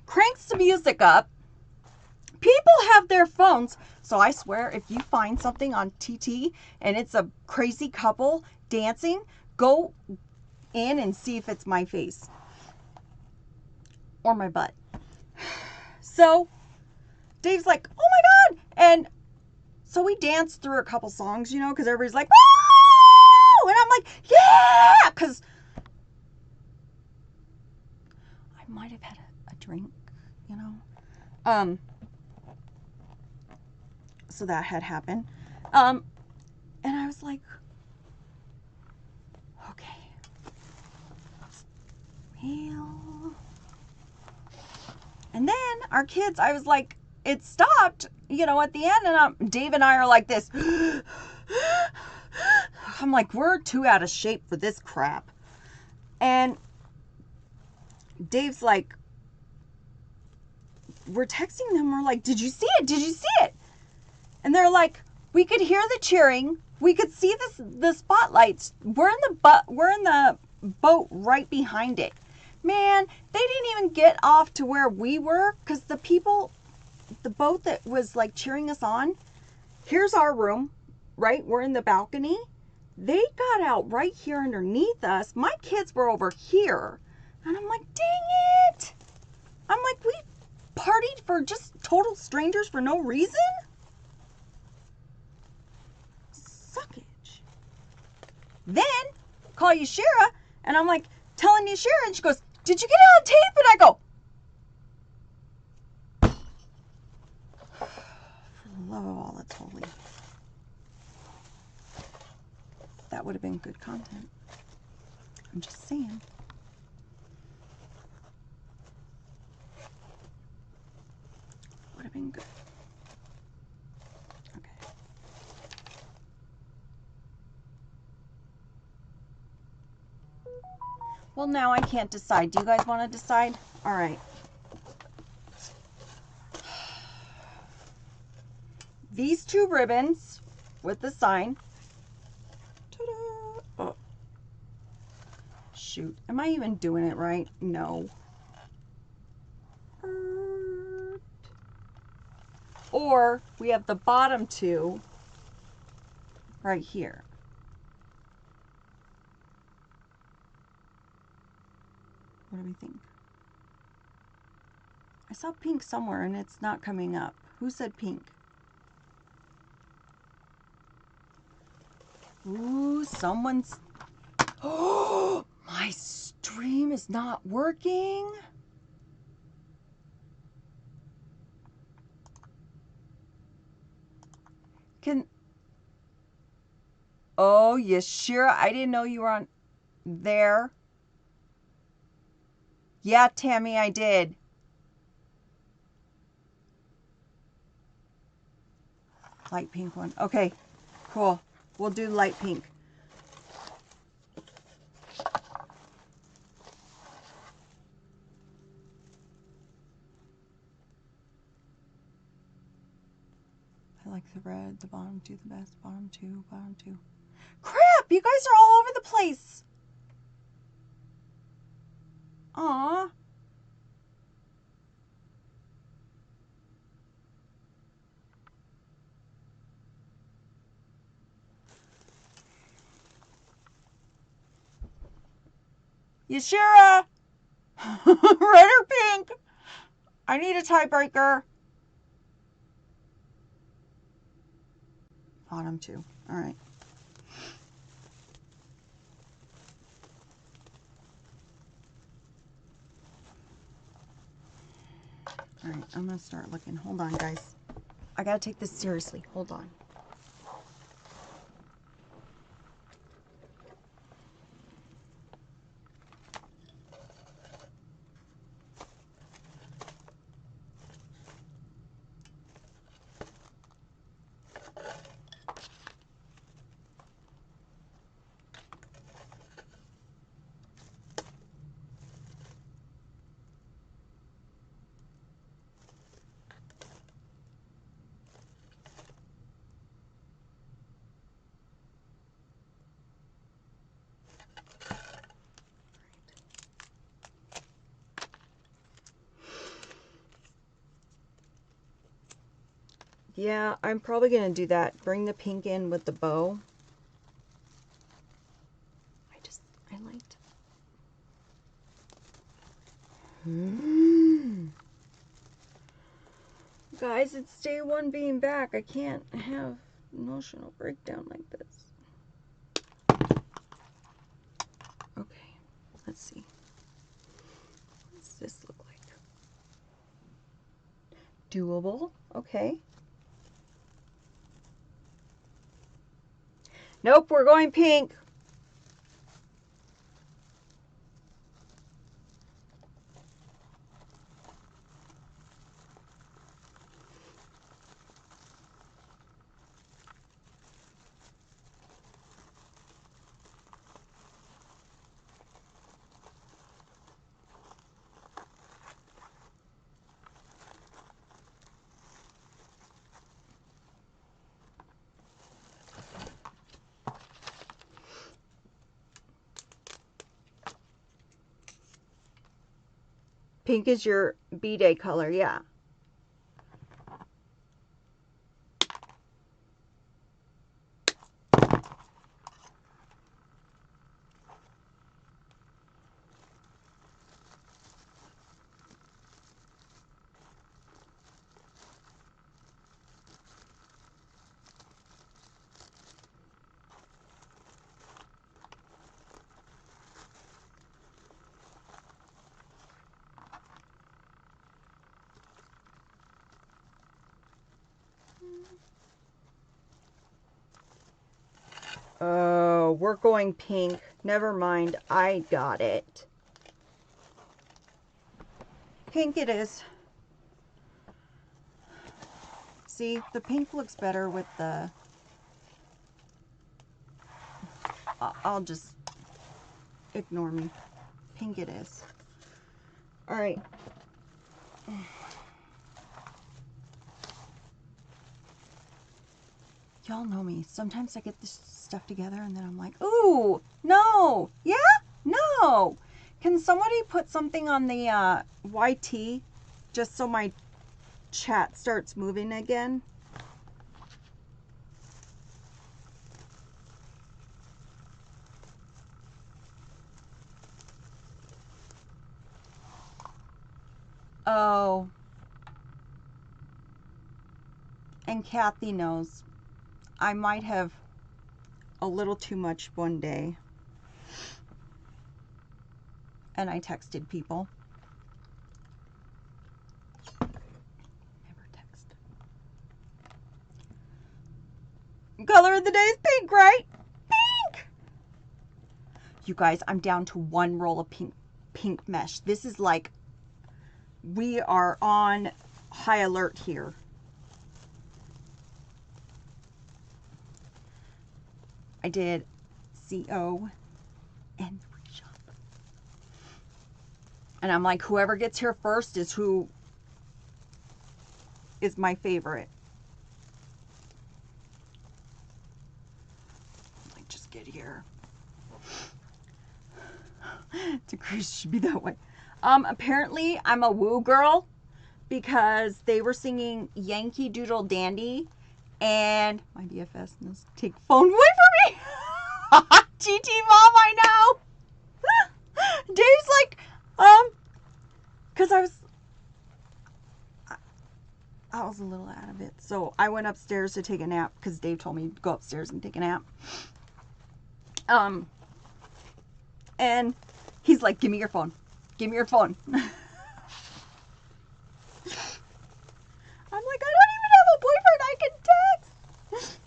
cranks the music up. People have their phones. So I swear, if you find something on TT and it's a crazy couple dancing, go in and see if it's my face or my butt. So Dave's like, oh my God. And so we danced through a couple songs, you know, because everybody's like, woo! And I'm like, yeah! Because I might have had a drink, you know. So that had happened. And I was like, okay. Well. And then our kids, I was like, it stopped, you know, at the end. And Dave and I are like this. I'm like, we're too out of shape for this crap. And Dave's like, we're texting them. We're like, did you see it? Did you see it? And they're like, we could hear the cheering. We could see the spotlights. We're in the boat right behind it. Man, they didn't even get off to where we were because the boat that was like cheering us on, here's our room, right? We're in the balcony. They got out right here underneath us. My kids were over here. And I'm like, dang it. I'm like, we partied for just total strangers for no reason? Suckage. Then call Yashira and I'm like telling Yashira and she goes, did you get it on tape? And I go, for the love of all that's holy. That would have been good content. I'm just saying. Would have been good. Okay. Well, now I can't decide. Do you guys want to decide? All right. These two ribbons with the sign. Ta-da! Oh. Shoot. Am I even doing it right? No. Or we have the bottom two right here. What do we think? I saw pink somewhere and it's not coming up. Who said pink? Ooh, someone's... Oh, my stream is not working. Oh, Yashira, I didn't know you were on there. Yeah, Tammy, I did. Light pink one. Okay, cool. We'll do light pink. feel like the red, the bottom two, the best, bottom two, bottom two. Crap! You guys are all over the place. Aw. Yashira! Red or pink? I need a tiebreaker. Bottom two. All right. All right, I'm going to start looking. Hold on, guys. I got to take this seriously. Hold on. Yeah, I'm probably going to do that. Bring the pink in with the bow. I liked it. Guys, it's day one being back. I can't have emotional breakdown like this. Okay, let's see. What does this look like? Doable. Okay. Nope, we're going pink. Pink is your B-Day color, yeah. Oh, we're going pink. Never mind. I got it. Pink it is. See, the pink looks better with the... I'll just ignore me. Pink it is. All right. Y'all know me. Sometimes I get this stuff together and then I'm like, ooh, no. Yeah? No. Can somebody put something on the YT just so my chat starts moving again? Oh. And Kathy knows. I might have a little too much one day. And I texted people. Never text. Color of the day is pink, right? Pink! You guys, I'm down to one roll of pink mesh. This is like, we are on high alert here. I did CO and free shop. And I'm like, whoever gets here first is who is my favorite. here. Decrease should be that way. Apparently I'm a woo girl because they were singing Yankee Doodle Dandy and my BFS knows take phone away from me. GT mom, I know. Dave's like, because I was a little out of it. So I went upstairs to take a nap because Dave told me to go upstairs and take a nap. And he's like, give me your phone. Give me your phone. I'm like, I don't even have a boyfriend I can text.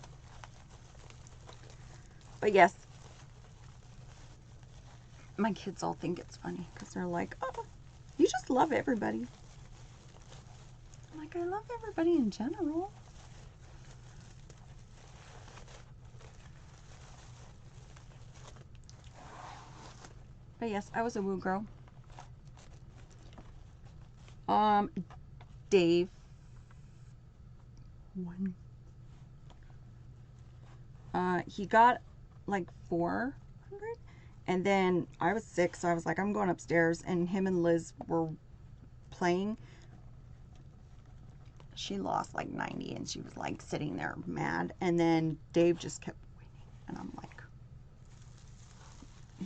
But yes. My kids all think it's funny because they're like, oh, you just love everybody. I'm like, I love everybody in general. But yes, I was a woo girl. Dave won. He got like 400, and then I was 6, so I was like, I'm going upstairs, and him and Liz were playing. She lost like 90, and she was like sitting there mad, and then Dave just kept winning, and I'm like,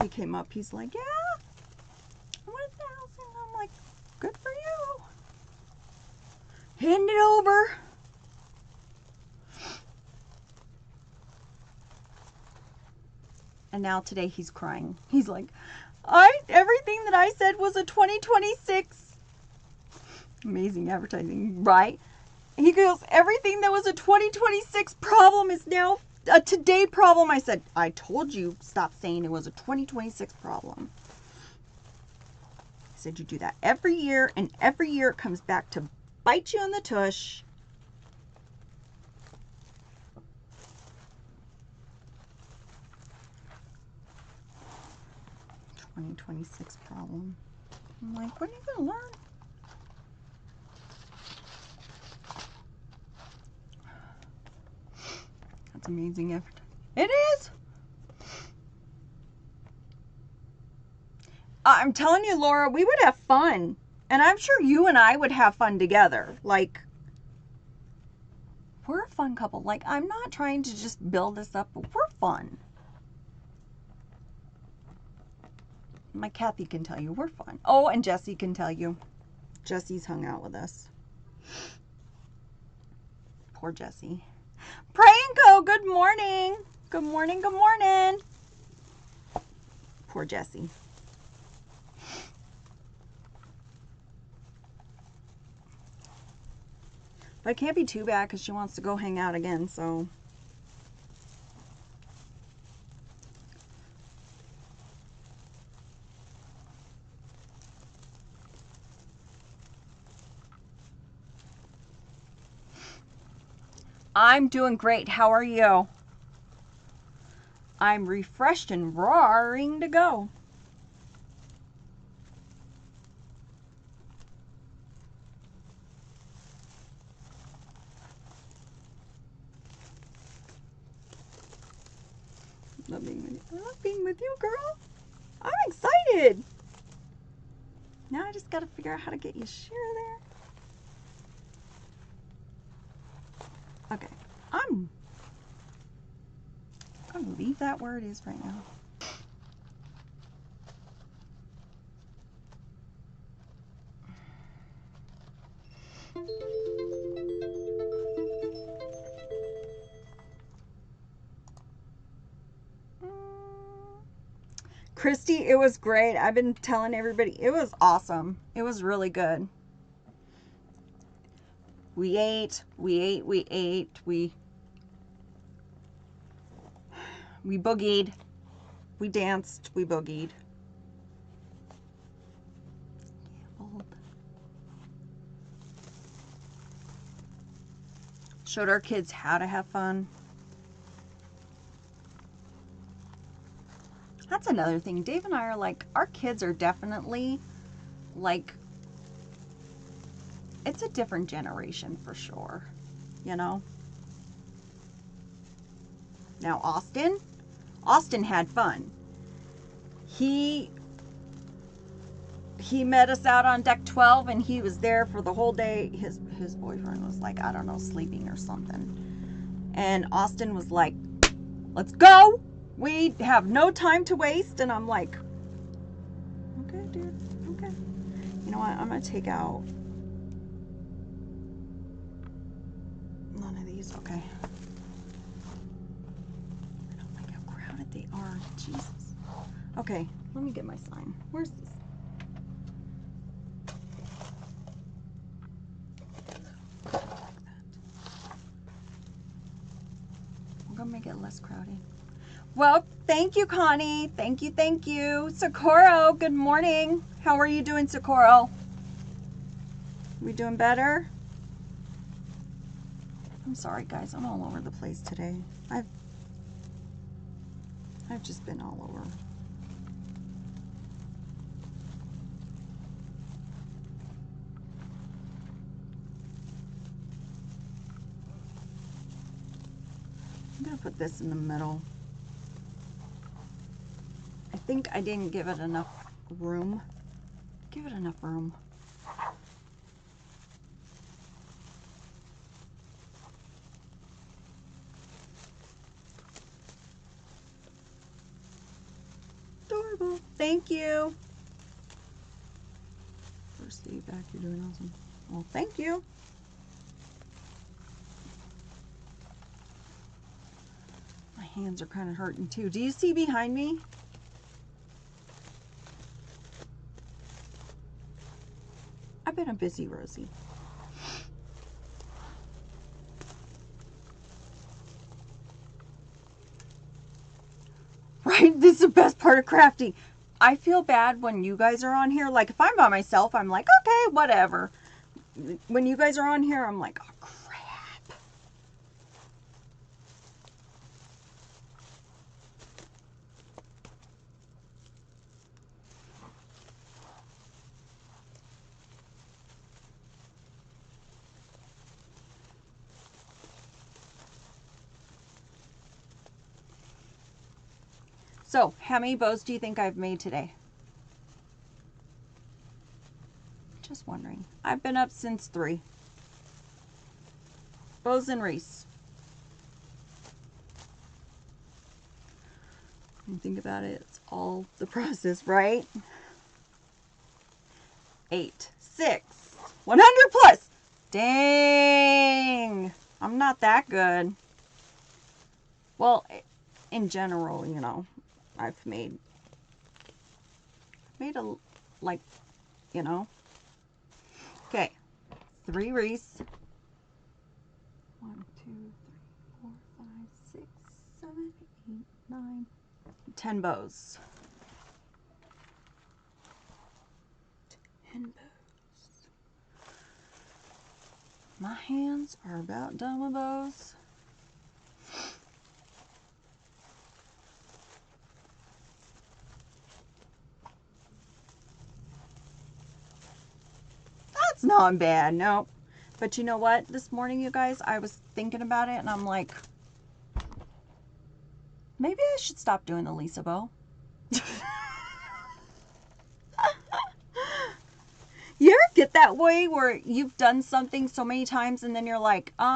he came up, he's like, yeah, 1,000. I'm like, good for you. Hand it over. And now today he's crying. He's like, everything that I said was a 2026. Amazing advertising, right? He goes, everything that was a 2026 problem is now a today problem. I said, I told you, stop saying it was a 2026 problem. I said, you do that every year, and every year it comes back to bite you in the tush. $2026 problem. I'm like, when are you gonna learn? That's amazing effort. It is. I'm telling you, Laura, we would have fun. And I'm sure you and I would have fun together. Like, we're a fun couple. Like, I'm not trying to just build this up, but we're fun. My Kathy can tell you we're fun. Oh, and Jessie can tell you. Jessie's hung out with us. Poor Jessie. Pray and Co, good morning. Good morning, good morning. Poor Jessie. But it can't be too bad because she wants to go hang out again, so. I'm doing great. How are you? I'm refreshed and roaring to go. Love being with you. I love being with you, girl. I'm excited. Now I just got to figure out how to get you share there. Okay. I'm going to leave that where it is right now. Christy, it was great. I've been telling everybody, it was awesome. It was really good. We ate, we boogied, we danced, we boogied. Showed our kids how to have fun. That's another thing. Dave and I are like, our kids are definitely like, it's a different generation for sure, you know? Now, Austin Austin had fun. He met us out on deck 12 and he was there for the whole day. His boyfriend was like, I don't know, sleeping or something. And Austin was like, let's go. We have no time to waste. And I'm like, okay, dude, okay. You know what? I'm going to take out none of these. Okay. I don't like how crowded they are. Jesus. Okay, let me get my sign. Where's this? I'm gonna make it less crowded. Well, thank you, Connie. Thank you, thank you. Socorro, good morning. How are you doing, Socorro? We doing better? I'm sorry, guys. I'm all over the place today. I've just been all over. I'm gonna put this in the middle. I think I didn't give it enough room. Give it enough room. Adorable. Thank you. First day back, you're doing awesome. Well, thank you. My hands are kind of hurting too. Do you see behind me? I've been a busy Rosie. Right? This is the best part of crafting. I feel bad when you guys are on here. Like, if I'm by myself, I'm like, okay, whatever. When you guys are on here, I'm like, oh, crap. So, how many bows do you think I've made today? Just wondering. I've been up since 3. Bows and wreaths. When you think about it, it's all the process, right? 8, 6, 100 plus. Dang. I'm not that good. Well, in general, you know, I've made a, like, you know. Okay, 3 wreaths. 1, 2, 3, 4, 5, 6, 7, 8, 9, 10 bows. 10 bows. My hands are about done with bows. That's not bad, no. But you know what? This morning, you guys, I was thinking about it, and I'm like, maybe I should stop doing the Lisa bow. You ever get that way where you've done something so many times, and then you're like, maybe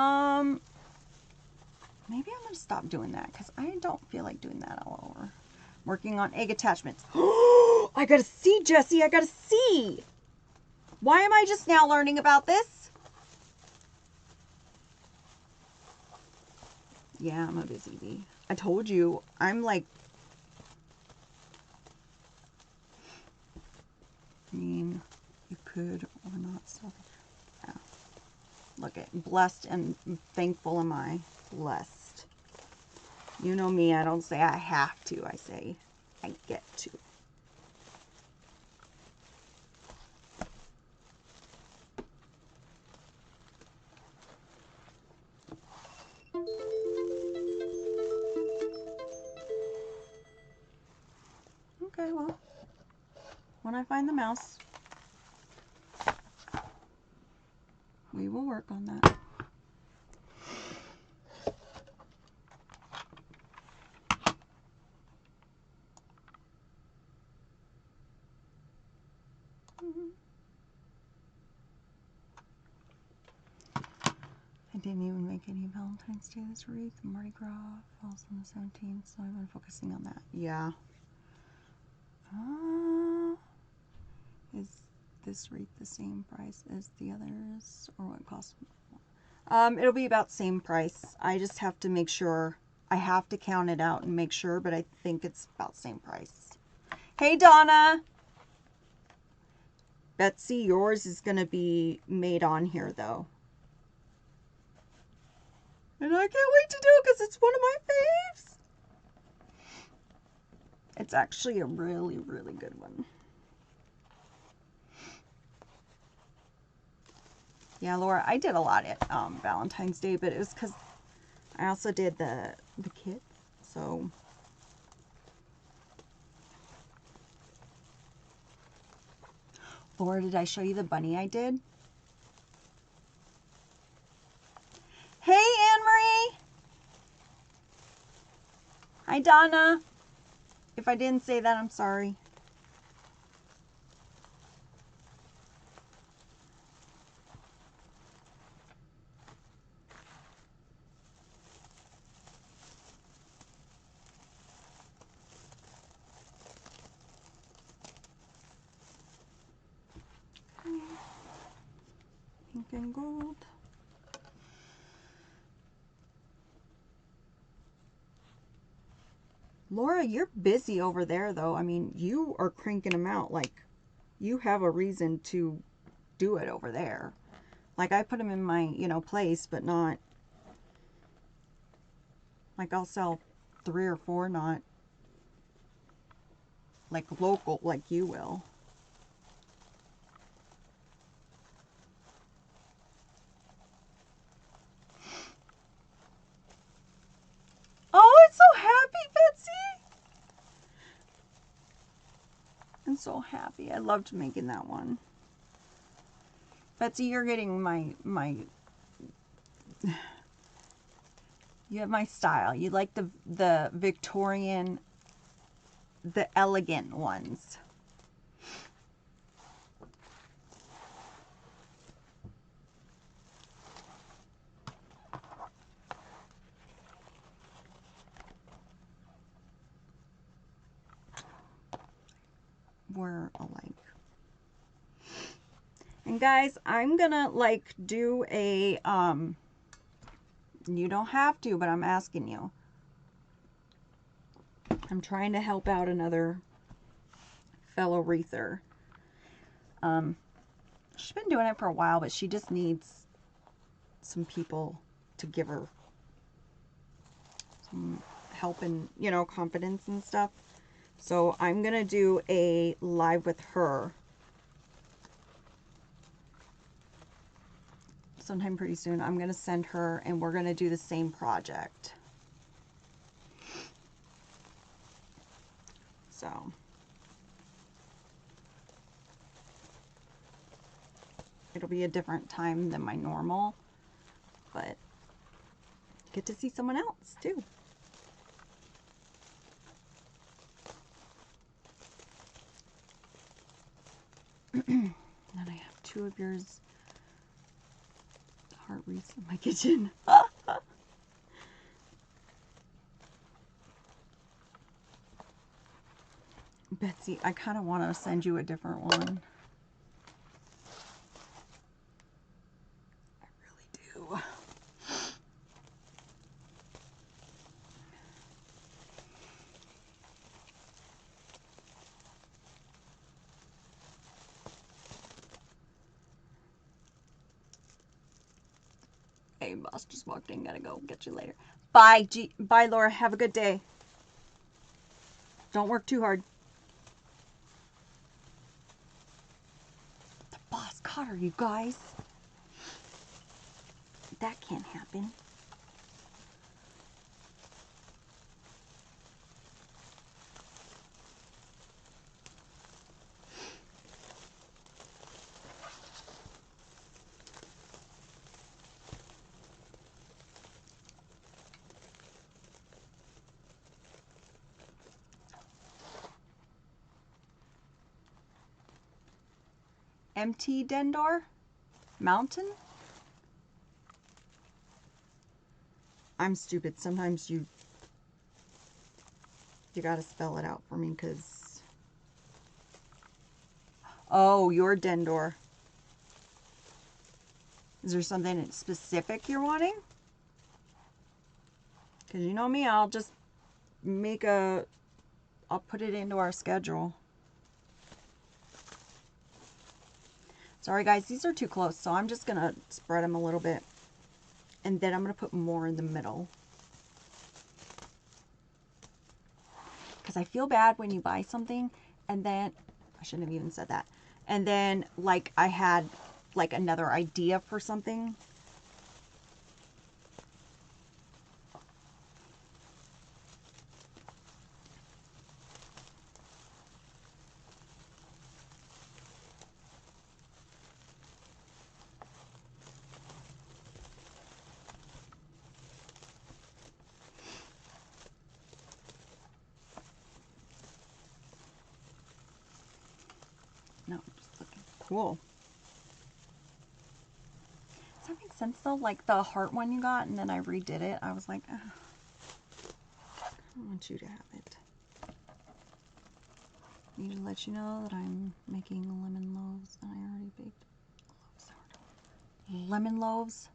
I'm going to stop doing that, because I don't feel like doing that all over. Working on egg attachments. I got to see, Jessie. I got to see. Why am I just now learning about this? Yeah, I'm a busy bee. I told you, I'm like, I mean, you could or not sell it. Yeah. Look at, blessed and thankful am I. Blessed. You know me, I don't say I have to. I say I get to. Okay, well, when I find the mouse, we will work on that. didn't even make any Valentine's Day this wreath. Mardi Gras falls on the 17th, so I've been focusing on that. Yeah. Is this wreath the same price as the others, or what costs more? It'll be about same price. I just have to make sure. I have to count it out and make sure, but I think it's about same price. Hey, Donna. Betsy, yours is going to be made on here, though. And I can't wait to do it because it's one of my faves. It's actually a really, really good one. Yeah, Laura, I did a lot at Valentine's Day, but it was because I also did the kit, so. Laura, did I show you the bunny I did? Hey, Anne-Marie. Hi, Donna. If I didn't say that, I'm sorry. Pink and gold. Laura, you're busy over there, though. I mean, you are cranking them out. Like, you have a reason to do it over there. Like, I put them in my, place, but not, like, I'll sell 3 or 4, not, like, local, like you will. Oh, I'm so happy, Betsy. I'm so happy. I loved making that one. Betsy, you're getting my you have my style. You like the Victorian, the elegant ones. We're alike. And guys, I'm gonna like do a you don't have to, but I'm asking you. I'm trying to help out another fellow wreather. She's been doing it for a while, but she just needs some people to give her some help and, confidence and stuff. So I'm going to do a live with her sometime pretty soon. I'm going to send her and we're going to do the same project. So it'll be a different time than my normal, but get to see someone else too. Then I have 2 of yours heart wreaths in my kitchen. Betsy, I kind of want to send you a different one. I really do. Hey, boss just walked in. Gotta go. Get you later. Bye, Bye, Laura. Have a good day. Don't work too hard. The boss caught her, you guys. That can't happen. MT Dendor? Mountain? I'm stupid. Sometimes you gotta spell it out for me, because... Oh, your den door. Is there something specific you're wanting? Because you know me, I'll just make a... I'll put it into our schedule. Sorry guys, these are too close, so I'm just gonna spread them a little bit. And then I'm gonna put more in the middle. Because I feel bad when you buy something and then... I shouldn't have even said that. And then, like, I had, like, another idea for something. No, just looking cool. Does that make sense though? Like the heart one you got and then I redid it. I was like, I don't want you to have it. I need to let you know that I'm making lemon loaves and I already baked lemon loaves.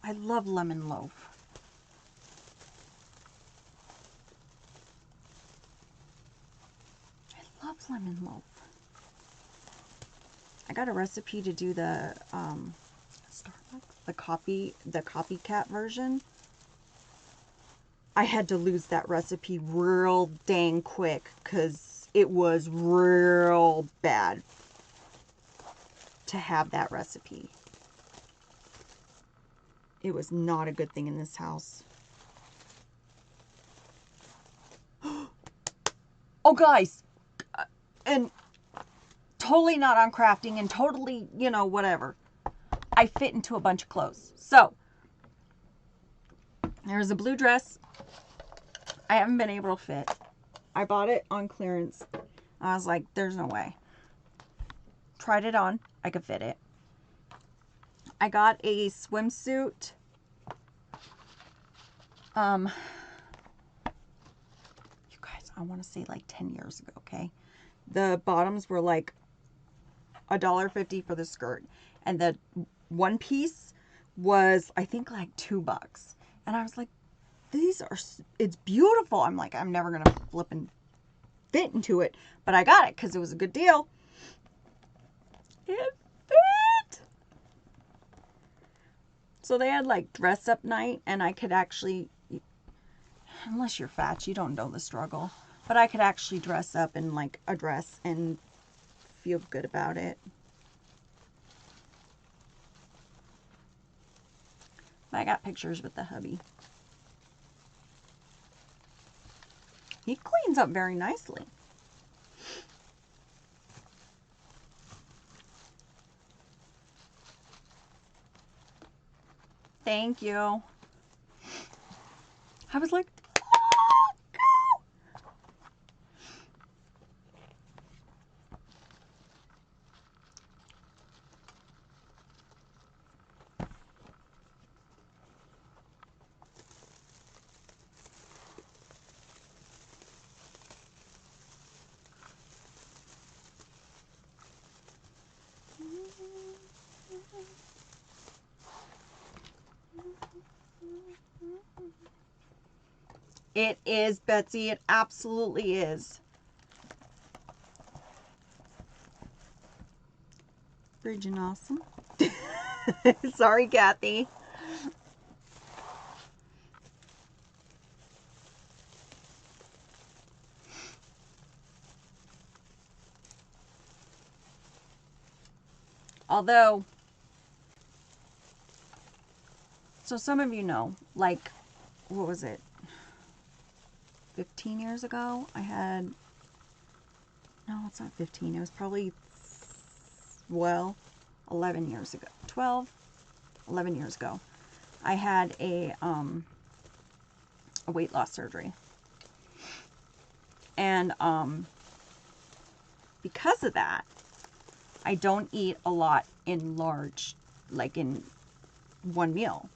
I love lemon loaf. I love lemon loaf. I got a recipe to do the Starbucks, the copycat version. I had to lose that recipe real dang quick because it was real bad to have that recipe. It was not a good thing in this house. Oh, guys, and totally not on crafting and totally, you know, whatever. I fit into a bunch of clothes. So, there's a blue dress. I haven't been able to fit. I bought it on clearance. I was like, there's no way. Tried it on. I could fit it. I got a swimsuit. You guys, I want to say like 10 years ago, okay? The bottoms were like $1.50 for the skirt. And the one piece was, I think, like $2. And I was like, these are, it's beautiful. I'm like, I'm never going to flip and fit into it. But I got it because it was a good deal. It fit. So they had like dress up night and I could actually, unless you're fat, you don't know the struggle. But I could actually dress up in like a dress and feel good about it. I got pictures with the hubby. He cleans up very nicely. Thank you. I was like, oh, go. It is, Betsy. It absolutely is. Bridging awesome. Sorry, Kathy. Although, so some of you know, like, what was it? 15 years ago, I had, no, it's not 15. It was probably, well, 11 years ago. 11 years ago. I had a weight loss surgery. And because of that, I don't eat a lot in large, like in one meal.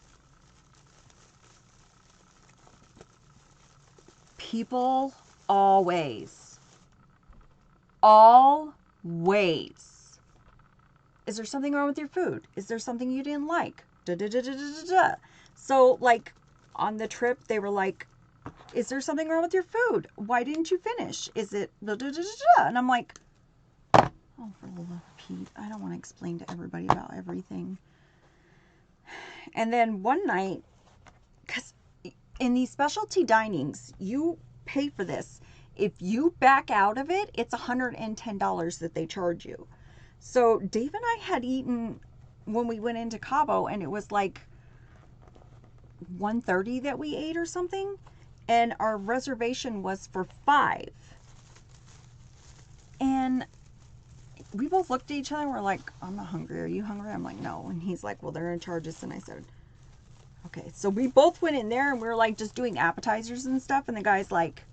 people always, is there something wrong with your food? Is there something you didn't like? Da, da, da, da, da, da, da. So, like, on the trip, they were like, is there something wrong with your food? Why didn't you finish? Is it da, da, da, da, da? And I'm like, oh, for the love of Pete, I don't want to explain to everybody about everything. And then one night, because in these specialty dinings, you pay for this. If you back out of it, it's $110 that they charge you. So Dave and I had eaten when we went into Cabo, and it was like 1:30 that we ate or something, and our reservation was for 5. And we both looked at each other and we're like, I'm not hungry. Are you hungry? I'm like, no. And he's like, well, they're going to charge us. And I said, okay. So we both went in there and we were like just doing appetizers and stuff. And the guy's like,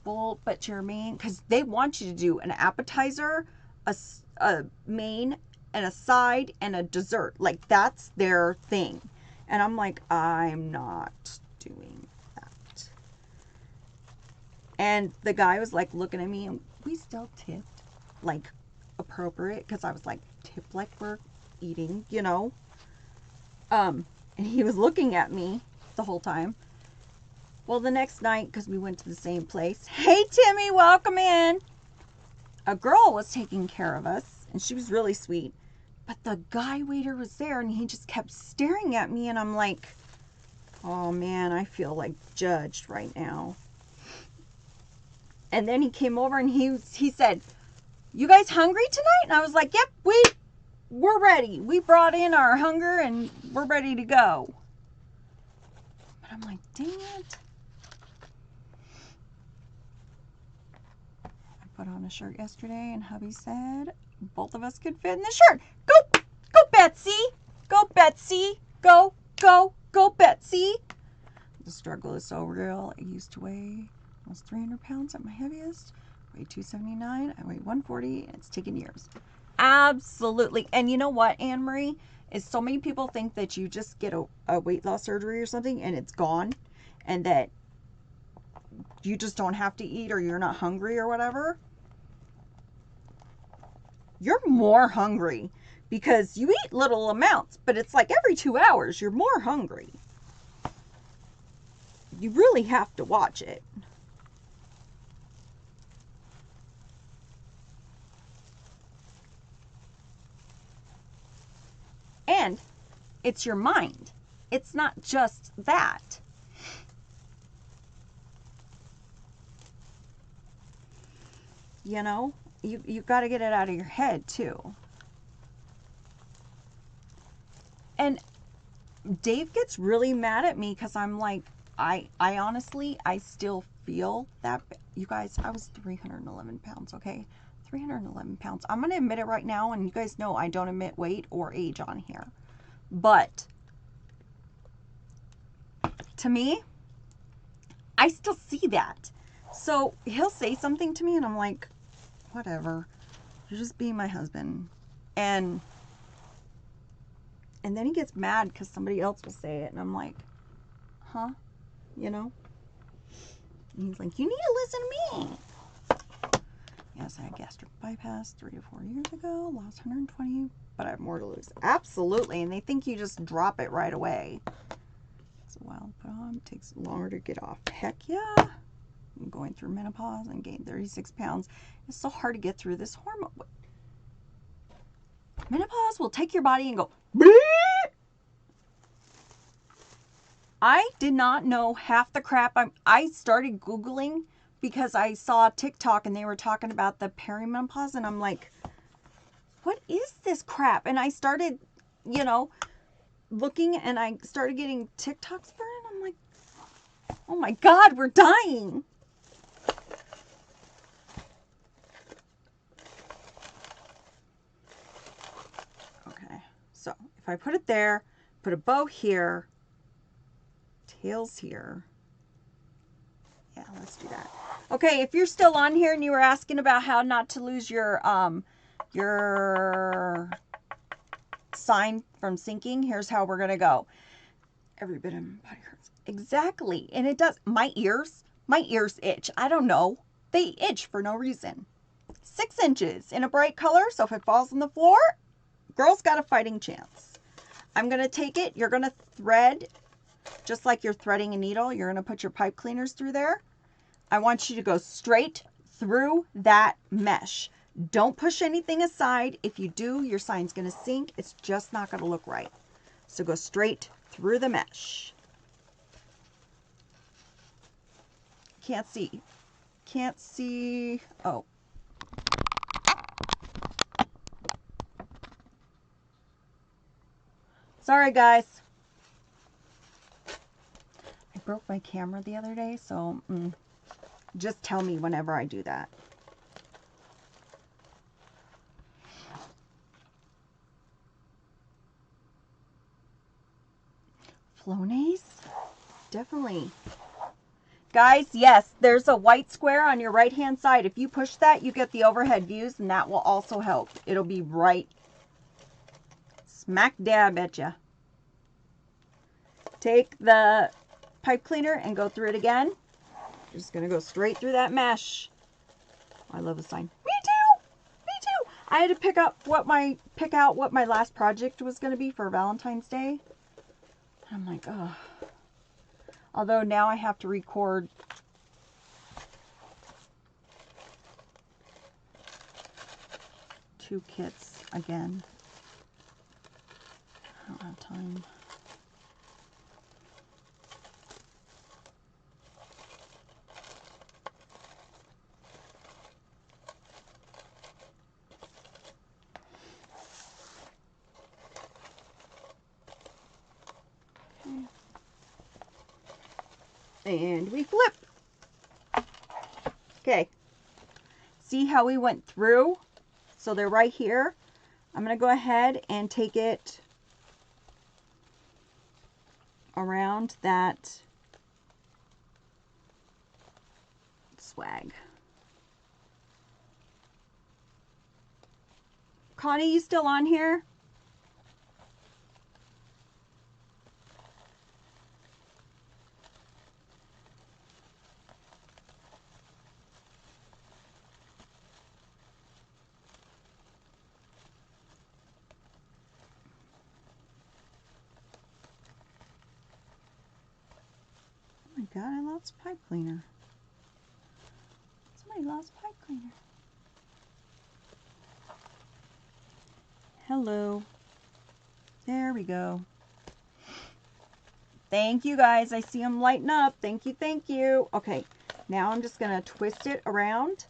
well, but your main, because they want you to do an appetizer, a main, and a side, and a dessert. Like, that's their thing. And I'm like, I'm not doing that. And the guy was like looking at me, and we still tipped like appropriate, because I was like, tip like we're eating, you know. And he was looking at me the whole time. Well, the next night, because we went to the same place, hey Timmy, welcome in. A girl was taking care of us, and she was really sweet. But the guy waiter was there, and he just kept staring at me, and I'm like, oh man, I feel like judged right now. And then he came over and he said, you guys hungry tonight? And I was like, yep, we're ready. We brought in our hunger and we're ready to go. But I'm like, dang it. I put on a shirt yesterday and hubby said both of us could fit in the shirt. Go Betsy. Go Betsy. Go Betsy. The struggle is so real. I used to weigh almost 300 pounds at my heaviest. I weigh 279. I weigh 140, and it's taken years. Absolutely. And you know what, Anne Marie? Is so many people think that you just get a weight loss surgery or something and it's gone, and that you just don't have to eat, or you're not hungry or whatever. You're more hungry because you eat little amounts, but it's like every 2 hours you're more hungry. You really have to watch it. And it's your mind. It's not just that. You know, you got to get it out of your head too. And Dave gets really mad at me because I'm like, I honestly, I still feel that. You guys, I was 311 pounds, okay? 311 pounds. I'm going to admit it right now, and you guys know I don't admit weight or age on here. But to me, I still see that. So he'll say something to me, and I'm like, whatever. You're just being my husband. And then he gets mad because somebody else will say it, and I'm like, huh? You know? And he's like, you need to listen to me. Yes, I had gastric bypass 3 to 4 years ago. Lost 120, but I have more to lose. Absolutely. And they think you just drop it right away. It's a while to put on. It takes longer to get off. Heck yeah. I'm going through menopause and gained 36 pounds. It's so hard to get through this hormone. Menopause will take your body and go, bleep. I did not know half the crap. I started Googling because I saw TikTok and they were talking about the perimenopause, and I'm like, what is this crap? And I started, you know, looking, and I started getting TikToks for it. I'm like, oh my God, we're dying. Okay, so if I put it there, put a bow here, tails here. Yeah, let's do that. Okay, if you're still on here and you were asking about how not to lose your sign from sinking, here's how we're gonna go. Every bit of my body hurts. Exactly. And it does. My ears, My ears itch. I don't know. They itch for no reason. 6 inches in a bright color, so if it falls on the floor, girl's got a fighting chance. I'm going to take it. You're going to thread just like you're threading a needle. You're going to put your pipe cleaners through there. I want you to go straight through that mesh. Don't push anything aside. If you do, your sign's going to sink. It's just not going to look right. So go straight through the mesh. Can't see. Can't see. Oh. Sorry, guys. I broke my camera the other day, so just tell me whenever I do that. Flonase? Definitely. Guys, yes, there's a white square on your right-hand side. If you push that, you get the overhead views, and that will also help. It'll be right smack dab at you. Take the pipe cleaner and go through it again. You're just going to go straight through that mesh. I love the sign. Me too! Me too! I had to pick out what my last project was going to be for Valentine's Day. I'm like, oh. Although now I have to record two kits again. I don't have time. And we flip. Okay. See how we went through? So they're right here. I'm going to go ahead and take it around that swag. Connie, you still on here? Oh my God, I lost pipe cleaner. Somebody lost pipe cleaner. Hello. There we go. Thank you, guys. I see them lighting up. Thank you, thank you. Okay, now I'm just going to twist it around.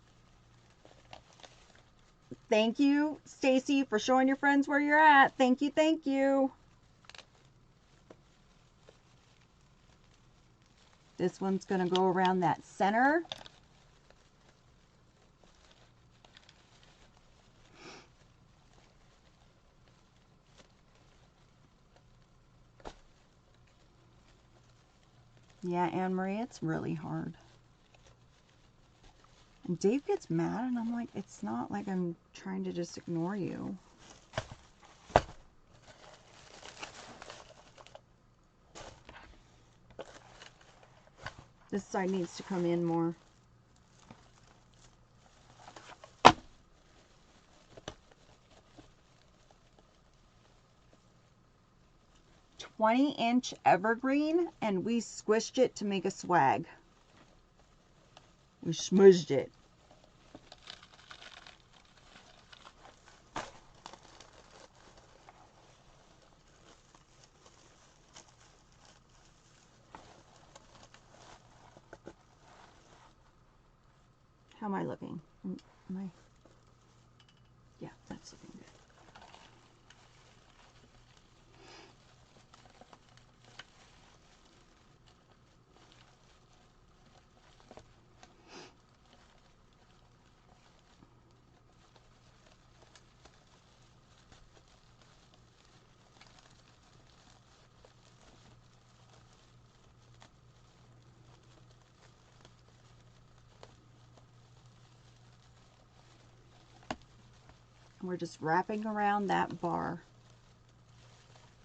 Thank you, Stacy, for showing your friends where you're at. Thank you, thank you. This one's going to go around that center. Yeah, Anne-Marie, it's really hard. And Dave gets mad, and I'm like, it's not like I'm trying to just ignore you. This side needs to come in more. "20-inch evergreen," and we squished it to make a swag. We smudged it. How am I looking? Am I? Yeah, that's looking good. We're just wrapping around that bar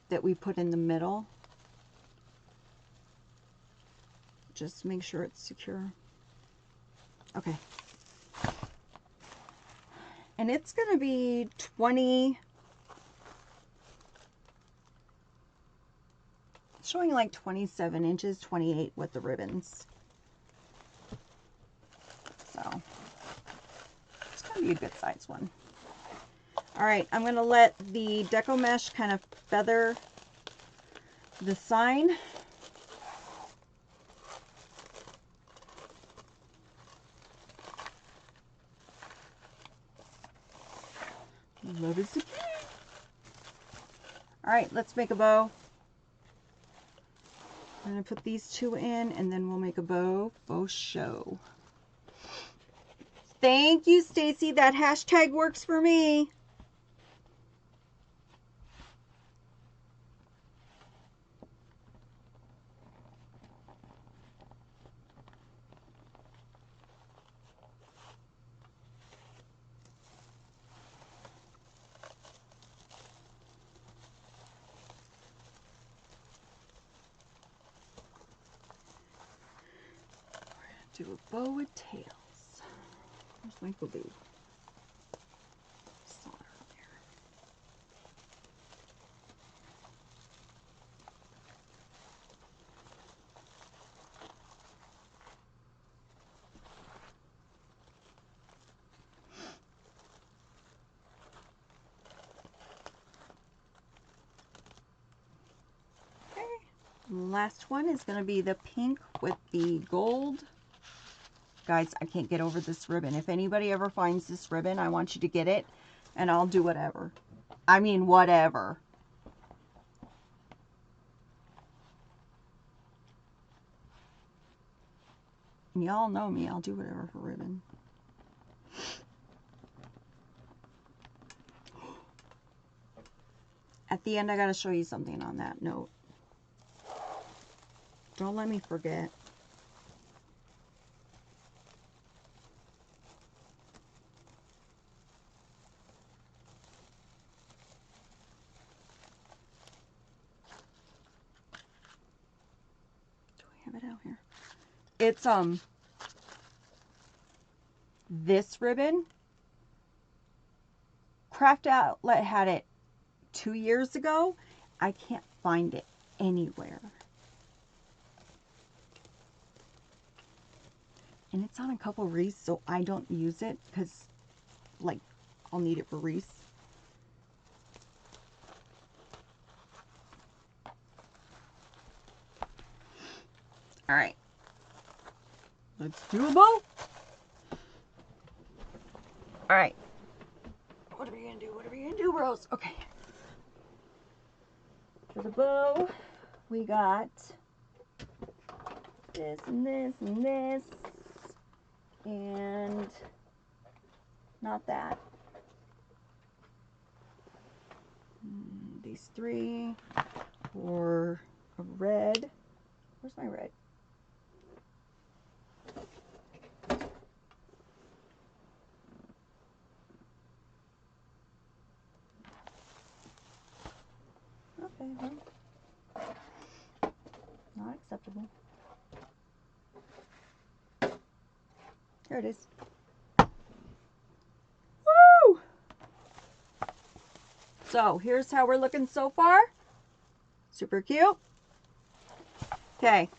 that we put in the middle, just make sure it's secure. Okay. And it's going to be 20, it's showing like 27 inches, 28 with the ribbons. So it's going to be a good size one. All right, I'm going to let the deco mesh kind of feather the sign. Love is the key. All right, let's make a bow. I'm going to put these two in, and then we'll make a bow show. Thank you, Stacy. That hashtag works for me. Do a bow with tails. Where's my glue? Solder there. Okay. Last one is going to be the pink with the gold. Guys, I can't get over this ribbon. If anybody ever finds this ribbon, I want you to get it, and I'll do whatever. I mean, whatever. Y'all know me. I'll do whatever for ribbon. At the end, I got to show you something on that note. Don't let me forget. Have it out here. It's this ribbon. Craft Outlet had it 2 years ago. I can't find it anywhere. And it's on a couple wreaths, so I don't use it because, like, I'll need it for wreaths. All right, let's do a bow. All right, what are we gonna do? What are we gonna do, Rose? Okay, for the bow, we got this and this and this, and not that. These three for a red. Where's my red? Okay, well, not acceptable. Here it is. Woo! So here's how we're looking so far. Super cute. Okay.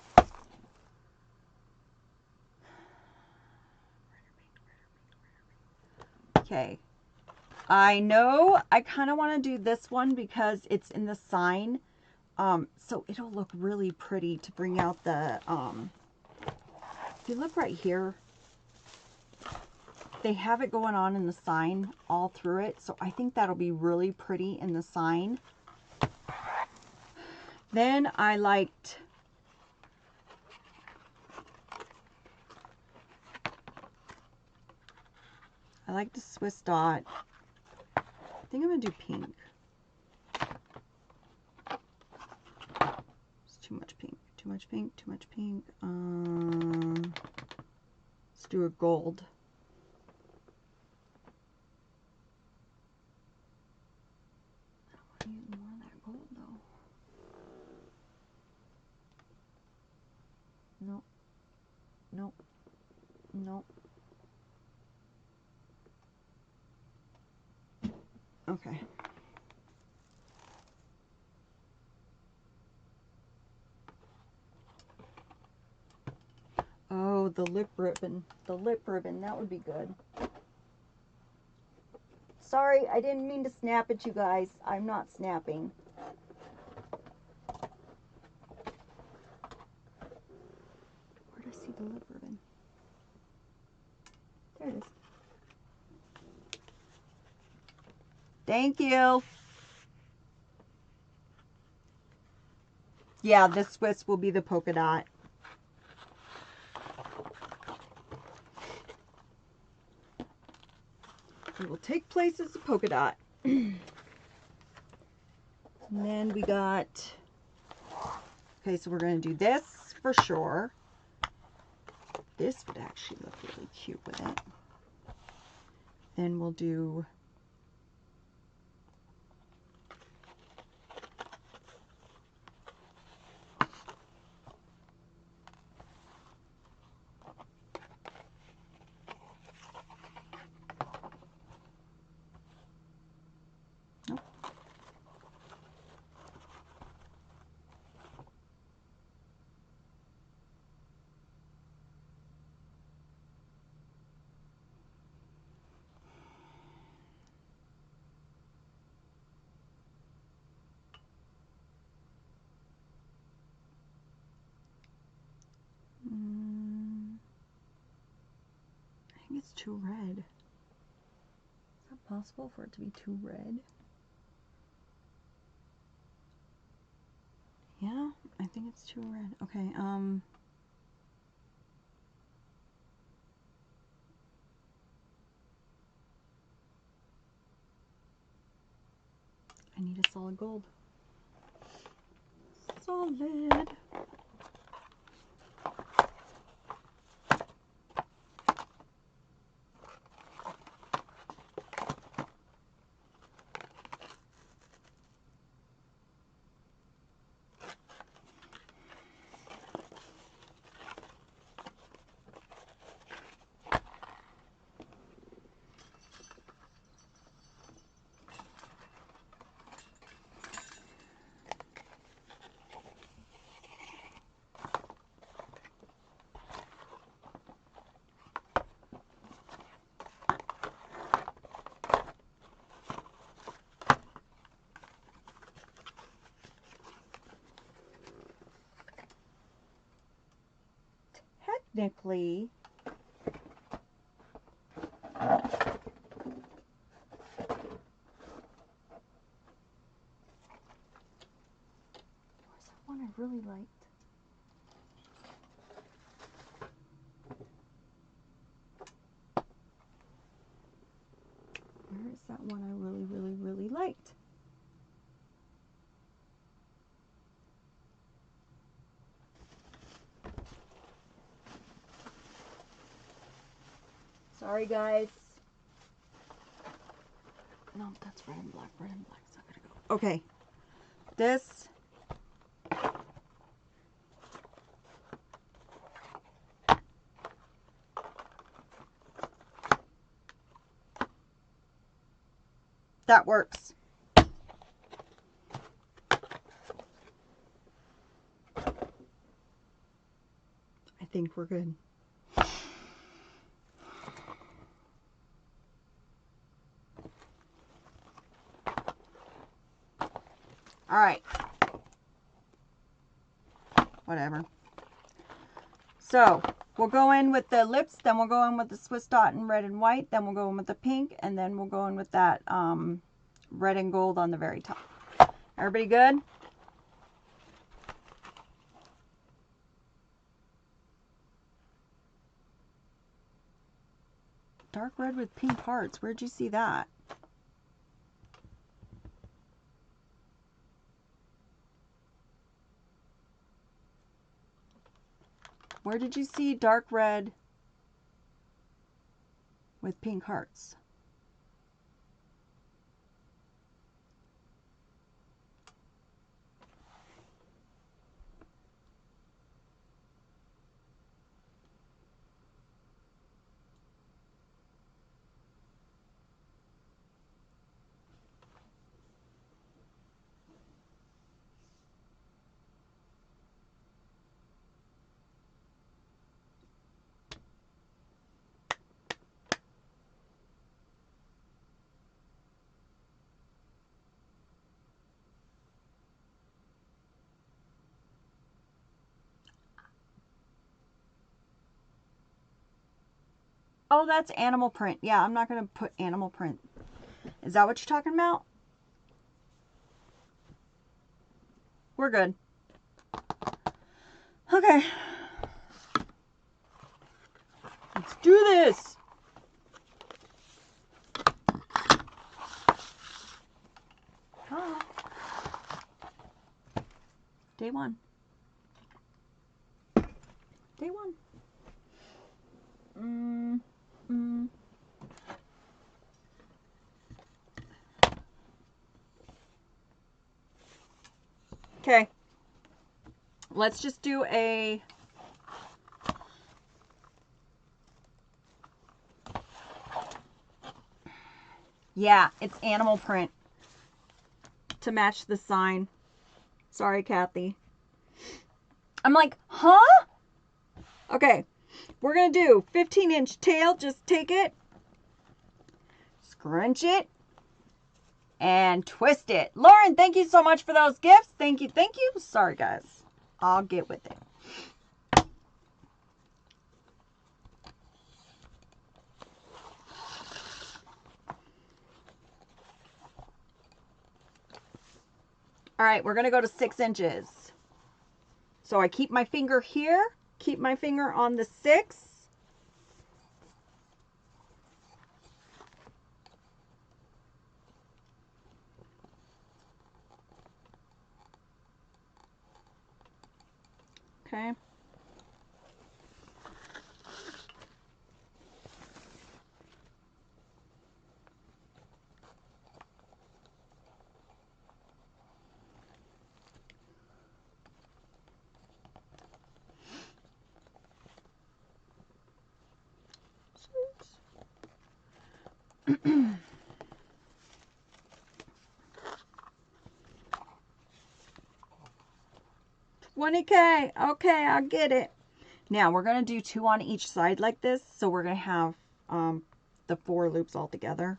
Okay. I know I kind of want to do this one because it's in the sign. So it'll look really pretty to bring out the, if you look right here, they have it going on in the sign all through it. So I think that'll be really pretty in the sign. Then I liked the Swiss dot. I think I'm gonna do pink. It's too much pink. Too much pink. Too much pink. Let's do a gold. I want to use more of that gold though. Nope. nope, nope. Okay. Oh, the lip ribbon. The lip ribbon, that would be good. Sorry, I didn't mean to snap at you guys. I'm not snapping. Where did I see the lip ribbon? There it is. Thank you. Yeah, this twist will be the polka dot. It will take place as a polka dot. And then we got, okay, so we're going to do this for sure. This would actually look really cute with it. Then we'll do I think it's too red. Is that possible for it to be too red? Yeah, I think it's too red. Okay, I need a solid gold. Solid. Technically, where's that one I really liked? Where is that one I really liked? Sorry, guys. No, that's red and black. Red and black's not gonna go. Okay, this. That works. I think we're good. All right. Whatever. So we'll go in with the lips, then we'll go in with the Swiss dot in red and white, then we'll go in with the pink, and then we'll go in with that red and gold on the very top. Everybody good? Dark red with pink hearts. Where'd you see that? Where did you see dark red with pink hearts? Oh, that's animal print. Yeah, I'm not going to put animal print. Is that what you're talking about? We're good. Okay. Let's do this. Oh. Day one. Day one. Okay. Let's just do a... Yeah, it's animal print to match the sign. Sorry, Kathy. I'm like, huh? Okay. We're going to do 15-inch tail. Just take it, scrunch it, and twist it. Lauren, thank you so much for those gifts. Thank you. Thank you. Sorry, guys. I'll get with it. All right, we're going to go to 6 inches. So I keep my finger here, keep my finger on the 6. Okay. $20K. Okay, I get it. Now we're going to do 2 on each side like this. So we're going to have the 4 loops all together.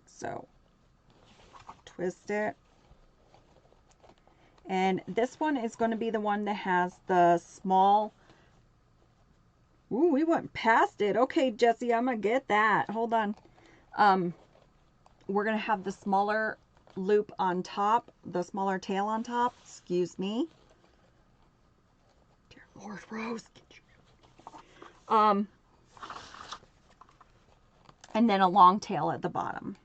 So twist it. And this one is going to be the one that has the small... Ooh, we went past it. Okay, Jessie, I'm going to get that. Hold on. We're going to have the smaller loop on top, the smaller tail on top. Excuse me. Dear Lord, Rose. And then a long tail at the bottom.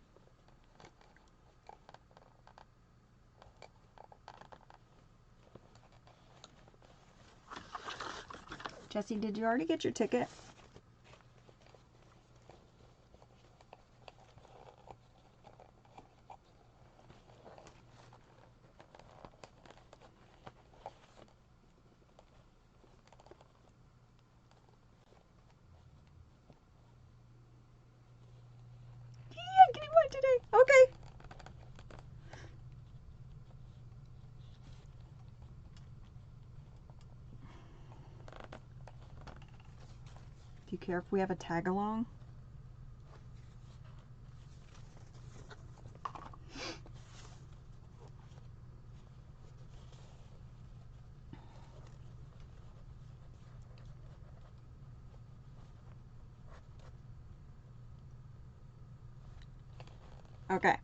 Jessie, did you already get your ticket? Yeah, I'm getting one today. Okay. Do you care if we have a tag along? Okay.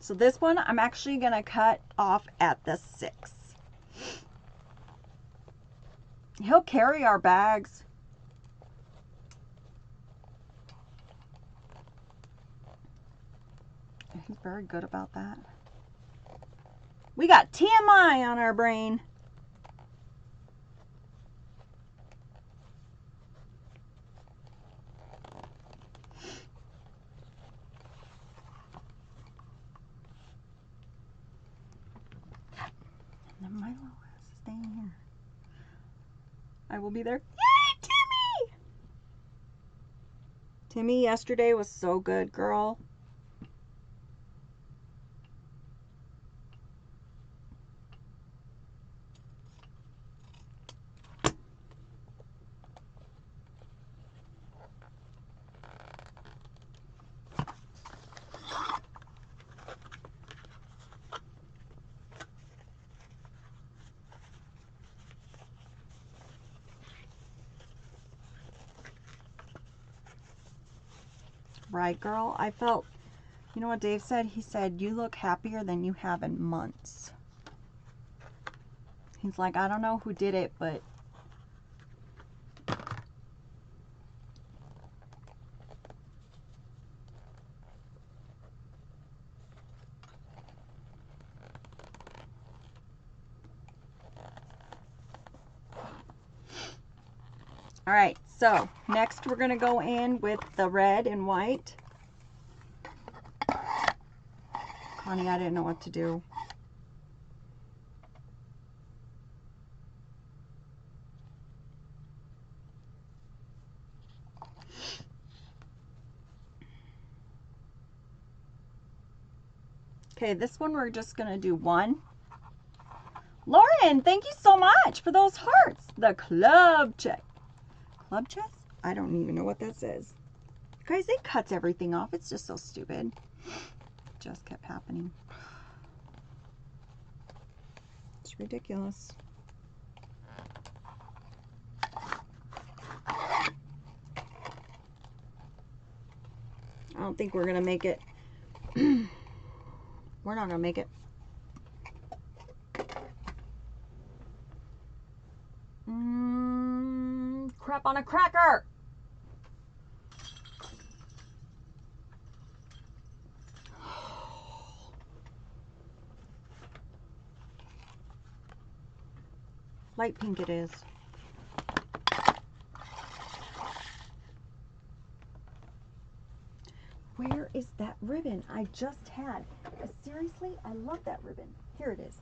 So this one, I'm actually going to cut off at the 6. He'll carry our bags. He's very good about that. We got TMI on our brain. And then Milo is staying here. I will be there. Yay, Timmy! Timmy yesterday was so good, girl. right, girl? I felt, you know what Dave said? He said, you look happier than you have in months. He's like, I don't know who did it, but all right, so next we're going to go in with the red and white. Honey, I didn't know what to do. Okay, this one we're just going to do one. Lauren, thank you so much for those hearts. The club check. Club chest? I don't even know what that says. Guys, it cuts everything off. It's just so stupid. Just kept happening. It's ridiculous. I don't think we're going to make it. We're not going to make it. Crap on a cracker. Light pink it is. Where is that ribbon I just had? Seriously, I love that ribbon. Here it is.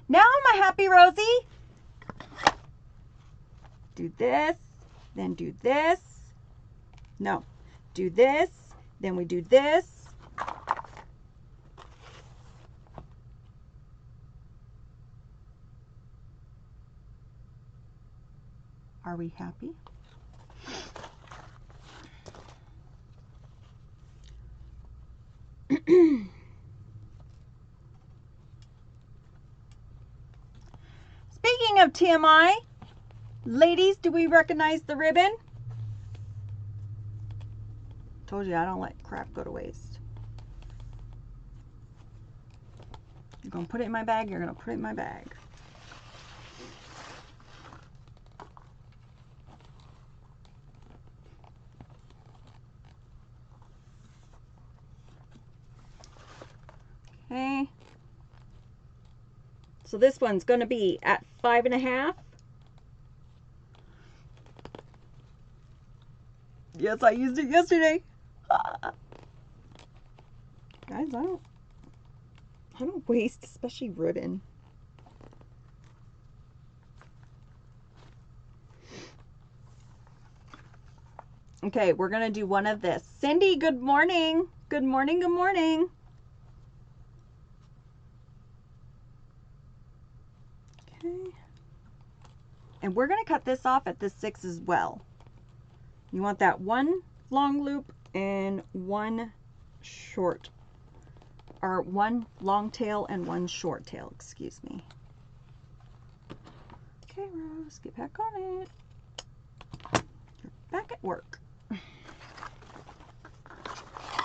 Now am I happy, Rosie? Do this, then do this. No, do this, then we do this. Are we happy? Speaking of TMI, ladies, do we recognize the ribbon? Told you I don't let crap go to waste. You're going to put it in my bag, you're going to put it in my bag. Okay. So this one's going to be at 5.5. Yes, I used it yesterday. Guys, I don't waste, especially ribbon. Okay, we're going to do one of this. Cindy, good morning. Good morning, good morning. Okay. And we're going to cut this off at the 6 as well. You want that one long loop and one short, or one long tail and one short tail, excuse me. Okay, Rose, get back on it. You're back at work.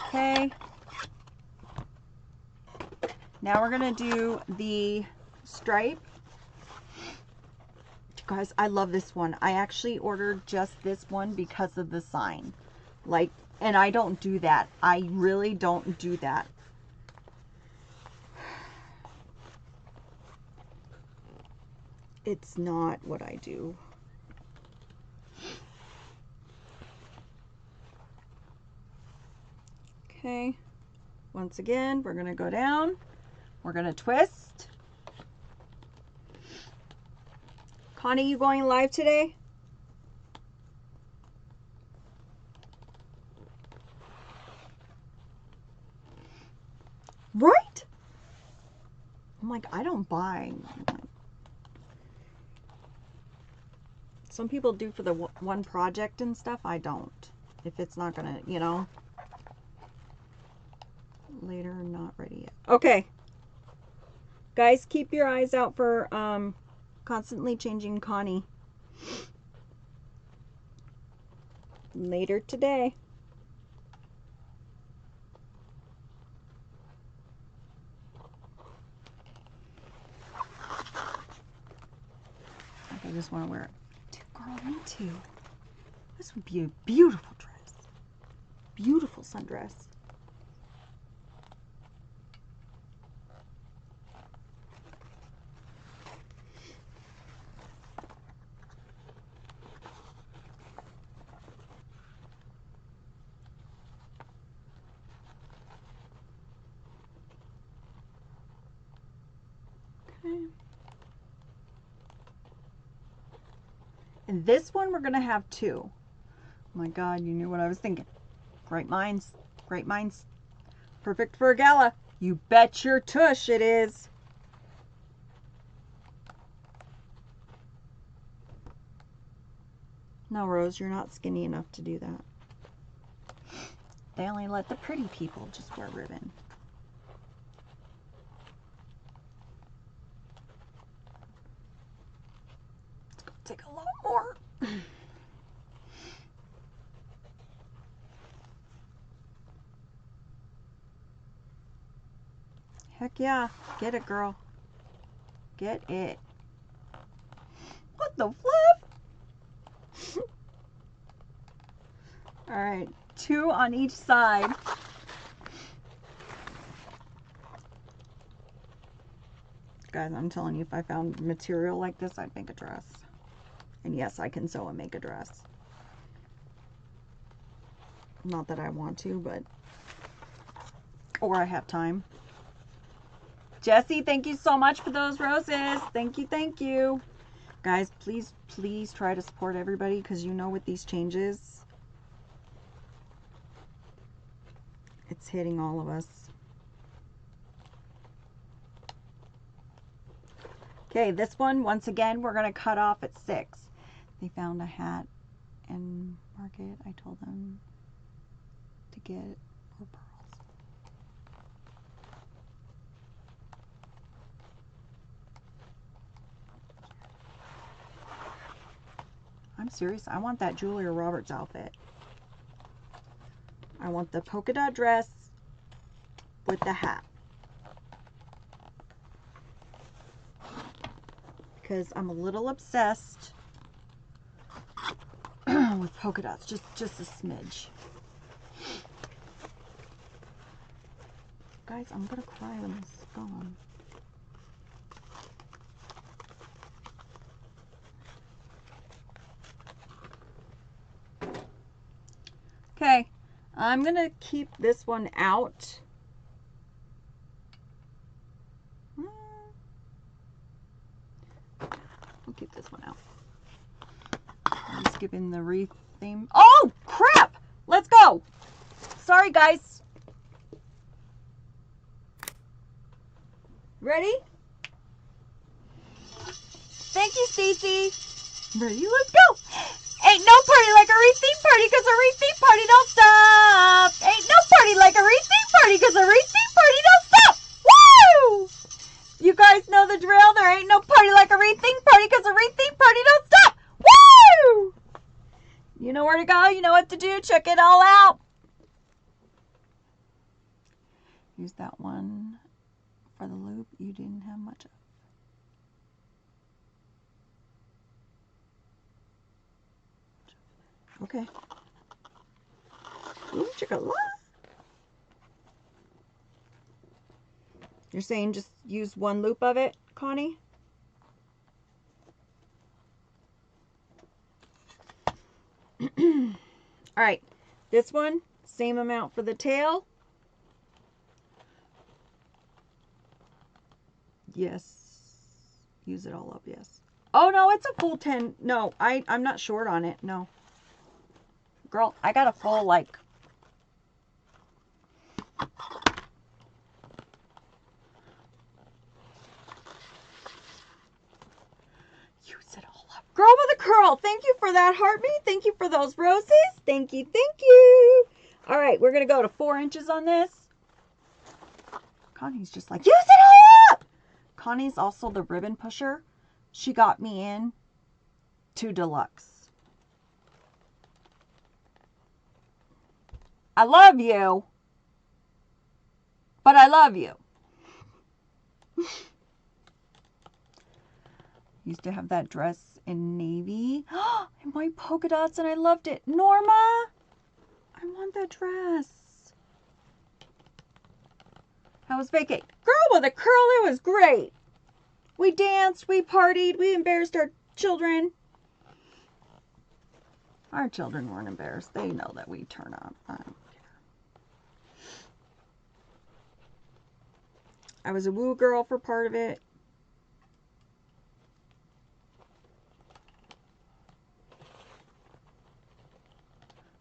Okay. Now we're going to do the stripe. Guys, I love this one. I actually ordered just this one because of the sign. Like, and I don't do that. I really don't do that. It's not what I do. Okay. Once again, we're going to go down. We're going to twist. Connie, you going live today? Right? I'm like, I don't buy. Some people do for the one project and stuff. I don't. If it's not gonna, you know. Later, not ready yet. Okay. Guys, keep your eyes out for constantly changing Connie. Later today. I just want to wear it. Girl, me too. This would be a beautiful dress. Beautiful sundress. Okay. And this one we're going to have two. Oh my God, you knew what I was thinking. Great minds. Great minds. Perfect for a gala. You bet your tush it is. No, Rose, you're not skinny enough to do that. They only let the pretty people just wear ribbon. It's going to take a lot more. Heck yeah. Get it, girl. Get it. What the flip? Alright. 2 on each side. Guys, I'm telling you, if I found material like this, I'd make a dress. And yes, I can sew and make a dress. Not that I want to, but... Or I have time. Jessie, thank you so much for those roses. Thank you, thank you. Guys, please, please try to support everybody, because you know with these changes, it's hitting all of us. Okay, this one, once again, we're going to cut off at 6. They found a hat in Market. I told them to get more pearls. I'm serious. I want that Julia Roberts outfit. I want the polka dot dress with the hat. Because I'm a little obsessed with polka dots. Just a smidge. Guys, I'm going to cry when this is gone. Okay, I'm going to keep this one out. We'll keep this one out. I'm skipping the wreath theme. Oh, crap! Let's go! Sorry, guys. Ready? Thank you, Stacy. Ready? Let's go! Ain't no party like a wreath theme party, cause a wreath theme party don't stop. Ain't no party like a wreath theme party, cause a wreath theme party don't stop. Woo! You guys know the drill. There ain't no party like a wreath theme party, cause a wreath theme party don't stop. Woo! You know where to go. You know what to do. Check it all out. Use that one for the loop you didn't have much of. Okay. Ooh, chocolate. You're saying just use one loop of it, Connie? All right. This one, same amount for the tail. Yes. Use it all up, yes. Oh, no, it's a full 10. No, I'm not short on it. No. Girl, I got a full, like... Use it all up. Girl with a curl, thank you for that, heartbeat. Thank you for those roses. Thank you, thank you. All right, we're going to go to 4 inches on this. Connie's just like, use it all up. Connie's also the ribbon pusher. She got me in to deluxe. I love you, but I love you. Used to have that dress in navy and white polka dots, and I loved it. Norma, I want that dress. How was vacay? Girl with a curl, it was great. We danced, we partied, we embarrassed our children. Our children weren't embarrassed. They know that we turn up. I don't care. I was a woo girl for part of it.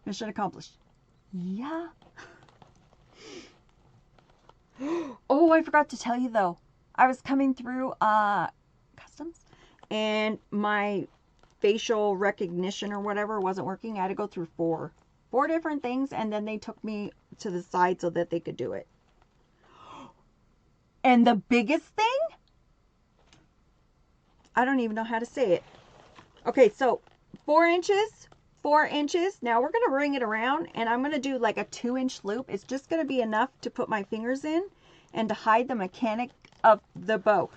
Mission accomplished. Yeah. Oh, I forgot to tell you though. I was coming through customs and my facial recognition or whatever wasn't working. I had to go through four different things, and then they took me to the side so that they could do it. And the biggest thing, I don't even know how to say it. Okay, so 4 inches. Now we're going to bring it around, and I'm going to do like a 2-inch loop. It's just going to be enough to put my fingers in and to hide the mechanic of the bow.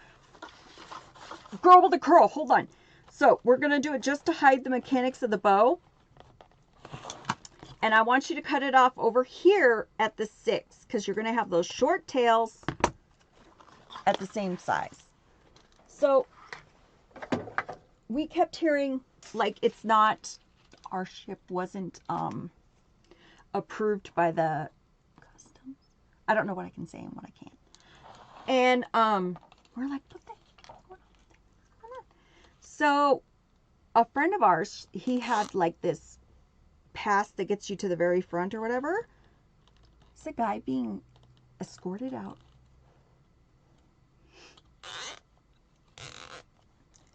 Girl with the curl, hold on. So we're going to do it just to hide the mechanics of the bow. And I want you to cut it off over here at the 6, because you're going to have those short tails at the same size. So we kept hearing like it's not, our ship wasn't approved by the customs. I don't know what I can say and what I can't. And we're like, what the heck? What's going on? So a friend of ours, he had like this pass that gets you to the very front or whatever. It's a guy being escorted out.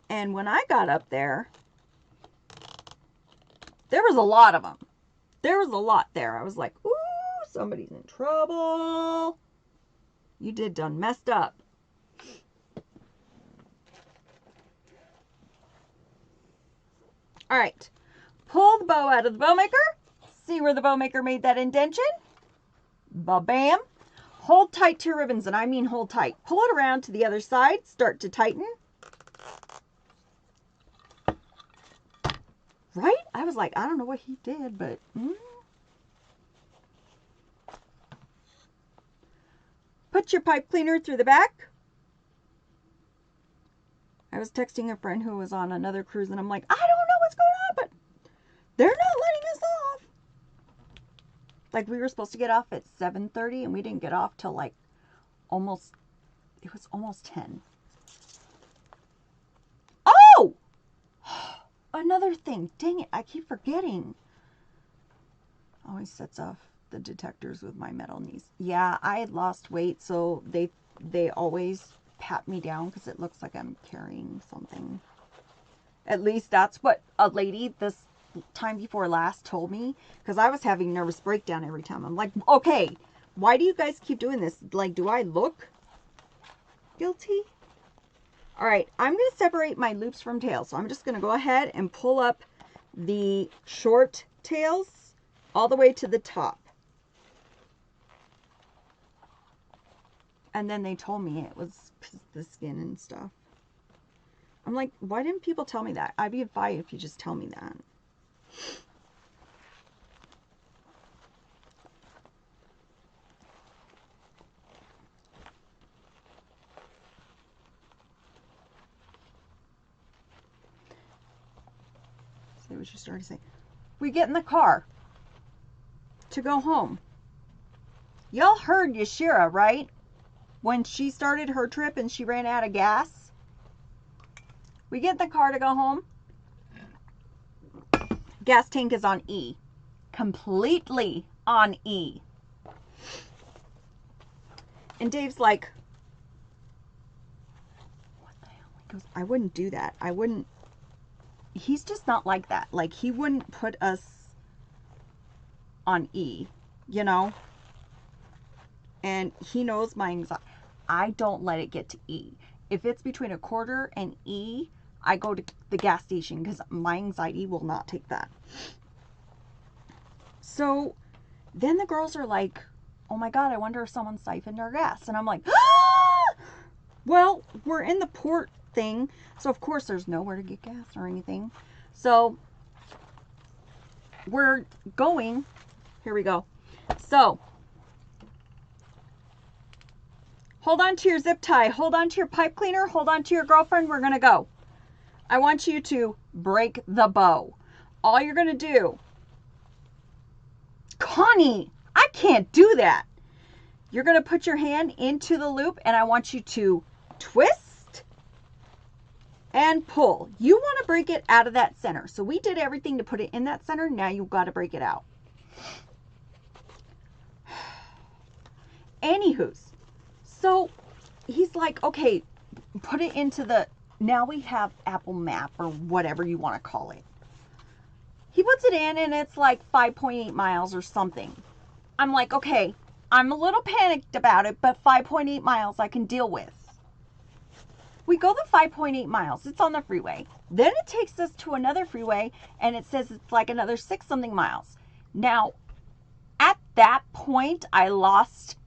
And when I got up there, there was a lot of them. There was a lot there. I was like, ooh, somebody's in trouble. You done messed up. All right. Pull the bow out of the bow maker. See where the bow maker made that indentation? Ba-bam. Hold tight to your ribbons, and I mean hold tight. Pull it around to the other side. Start to tighten. Right? I was like, I don't know what he did, but... Put your pipe cleaner through the back. I was texting a friend who was on another cruise, and I'm like, I don't know what's going on, but they're not letting us off. Like, we were supposed to get off at 7:30, and we didn't get off till like almost 10. Oh! Another thing. Dang it, I keep forgetting. Always sets off the detectors with my metal knees. Yeah, I had lost weight, so they always pat me down because it looks like I'm carrying something. At least that's what a lady this time before last told me, because I was having nervous breakdown every time. I'm like, okay, why do you guys keep doing this? Like, do I look guilty? All right, I'm going to separate my loops from tails. So I'm just going to go ahead and pull up the short tails all the way to the top. And then they told me it was the skin and stuff. I'm like, why didn't people tell me that? I'd be fine if you just tell me that. Say what you started saying. We get in the car to go home. Y'all heard Yashira, right? When she started her trip and she ran out of gas. We get in the car to go home. Gas tank is on E. Completely on E. And Dave's like, what the hell? He goes, I wouldn't do that. I wouldn't. He's just not like that. Like, he wouldn't put us on E, you know? And he knows my anxiety. I don't let it get to E. If it's between a quarter and E, I go to the gas station because my anxiety will not take that. So then the girls are like, oh my God, I wonder if someone siphoned our gas. And I'm like, ah! Well, we're in the port thing. So of course there's nowhere to get gas or anything. So we're going, here we go. So hold on to your zip tie, hold on to your pipe cleaner, hold on to your girlfriend. We're going to go. I want you to break the bow. All you're going to do, Connie, I can't do that. You're going to put your hand into the loop and I want you to twist and pull. You want to break it out of that center. So we did everything to put it in that center. Now you've got to break it out. Anywho's, so he's like, okay, put it into the, now we have Apple Map or whatever you want to call it. He puts it in and it's like 5.8 miles or something. I'm like, okay, I'm a little panicked about it, but 5.8 miles I can deal with. We go the 5.8 miles. It's on the freeway. Then it takes us to another freeway and it says it's like another 6 something miles. Now, at that point, I lost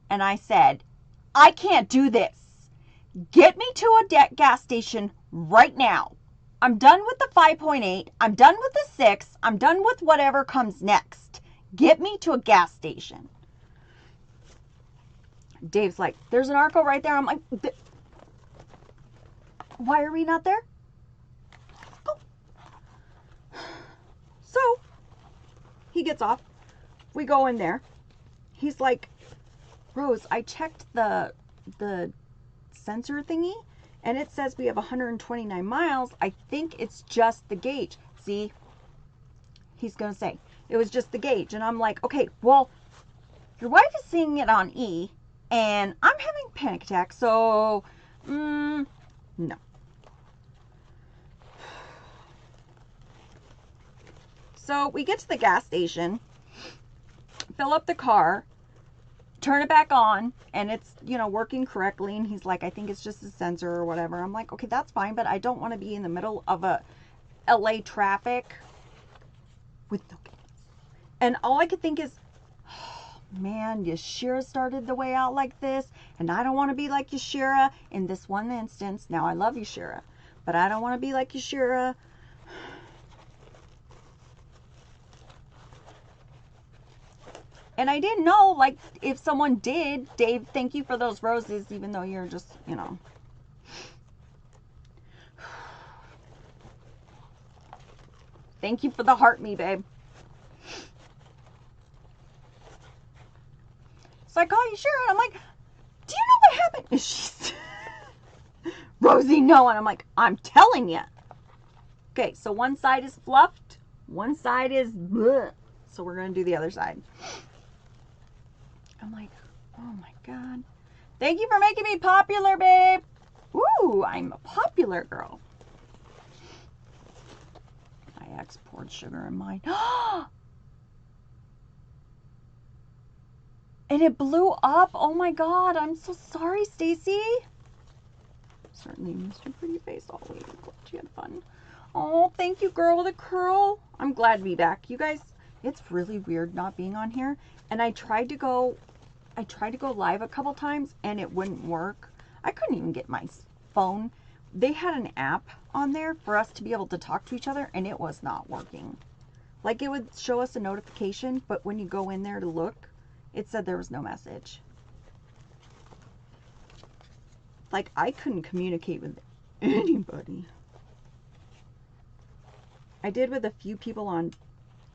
and I said, I can't do this. Get me to a gas station right now. I'm done with the 5.8. I'm done with the 6. I'm done with whatever comes next. Get me to a gas station. Dave's like, there's an Arco right there. I'm like, why are we not there? Oh. So he gets off. We go in there. He's like, Rose, I checked the sensor thingy and it says we have 129 miles. I think it's just the gauge. See, he's going to say it was just the gauge. And I'm like, okay, well, your wife is seeing it on E and I'm having a panic attack. So, no. So we get to the gas station, fill up the car, turn it back on, and it's, you know, working correctly. And he's like, I think it's just a sensor or whatever. I'm like, okay, that's fine, but I don't want to be in the middle of a LA traffic with no gas. And all I could think is, oh, man, Yashira started the way out like this, and I don't want to be like Yashira in this one instance. Now, I love Yashira, but I don't want to be like Yashira. And I didn't know, like, if someone did, Dave, thank you for those roses, even though you're just, you know. Thank you for the heart me, babe. So I call you Sharon. I'm like, do you know what happened? And she's, Rosie, no. And I'm like, I'm telling you. Okay, so one side is fluffed. One side is bleh. So we're going to do the other side. I'm like, oh my God. Thank you for making me popular, babe. Ooh, I'm a popular girl. My ex poured sugar in mine. And it blew up. Oh my God. I'm so sorry, Stacy. Certainly missed your pretty face all week. Glad you had fun. Oh, thank you, girl with a curl. I'm glad to be back. You guys, it's really weird not being on here. And I tried to go live a couple times and it wouldn't work. I couldn't even get my phone. They had an app on there for us to be able to talk to each other and it was not working. Like it would show us a notification, but when you go in there to look, it said there was no message. Like I couldn't communicate with anybody. I did with a few people on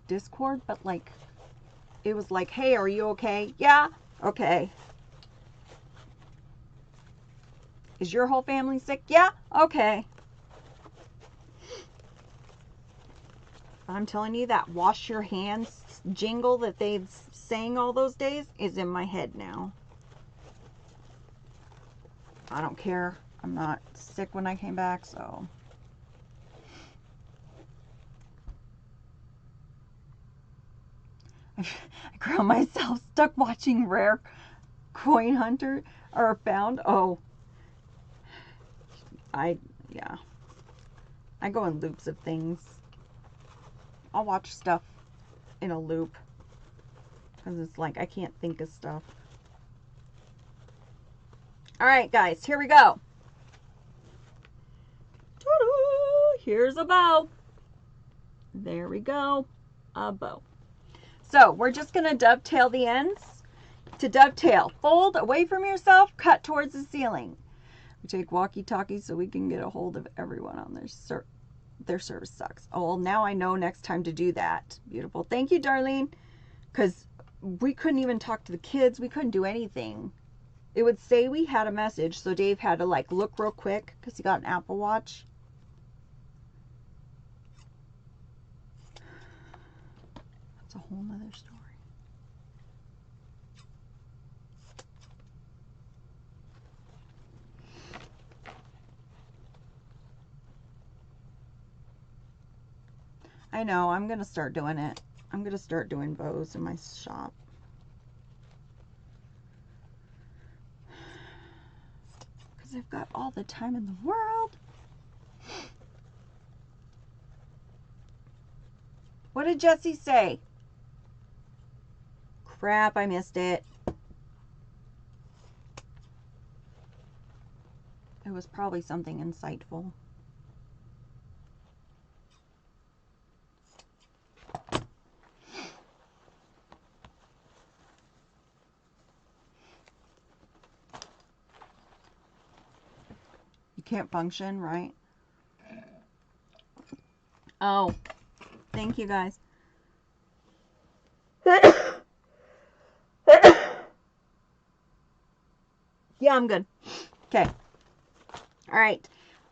Discord, but like it was like, hey, are you okay? Yeah, okay. Is your whole family sick? Yeah, okay. I'm telling you, that wash your hands jingle that they've sang all those days is in my head now. I don't care. I'm not sick when I came back, so. I ground myself stuck watching Rare Coin Hunter or Found. Oh, Yeah. I go in loops of things. I'll watch stuff in a loop. Because it's like, I can't think of stuff. Alright, guys, here we go. Ta-da! Here's a bow. There we go. A bow. So, we're just going to dovetail the ends. To dovetail, fold away from yourself, cut towards the ceiling. We take walkie-talkies so we can get a hold of everyone on their service sucks. Oh, well, now I know next time to do that. Beautiful. Thank you, Darlene. Because we couldn't even talk to the kids. We couldn't do anything. It would say we had a message, so Dave had to like look real quick because he got an Apple Watch. That's a whole nother story. I know, I'm going to start doing it. I'm going to start doing bows in my shop. Because I've got all the time in the world. What did Jesse say? Crap, I missed it. It was probably something insightful. You can't function, right? Oh, thank you guys. Yeah, I'm good. Okay. All right.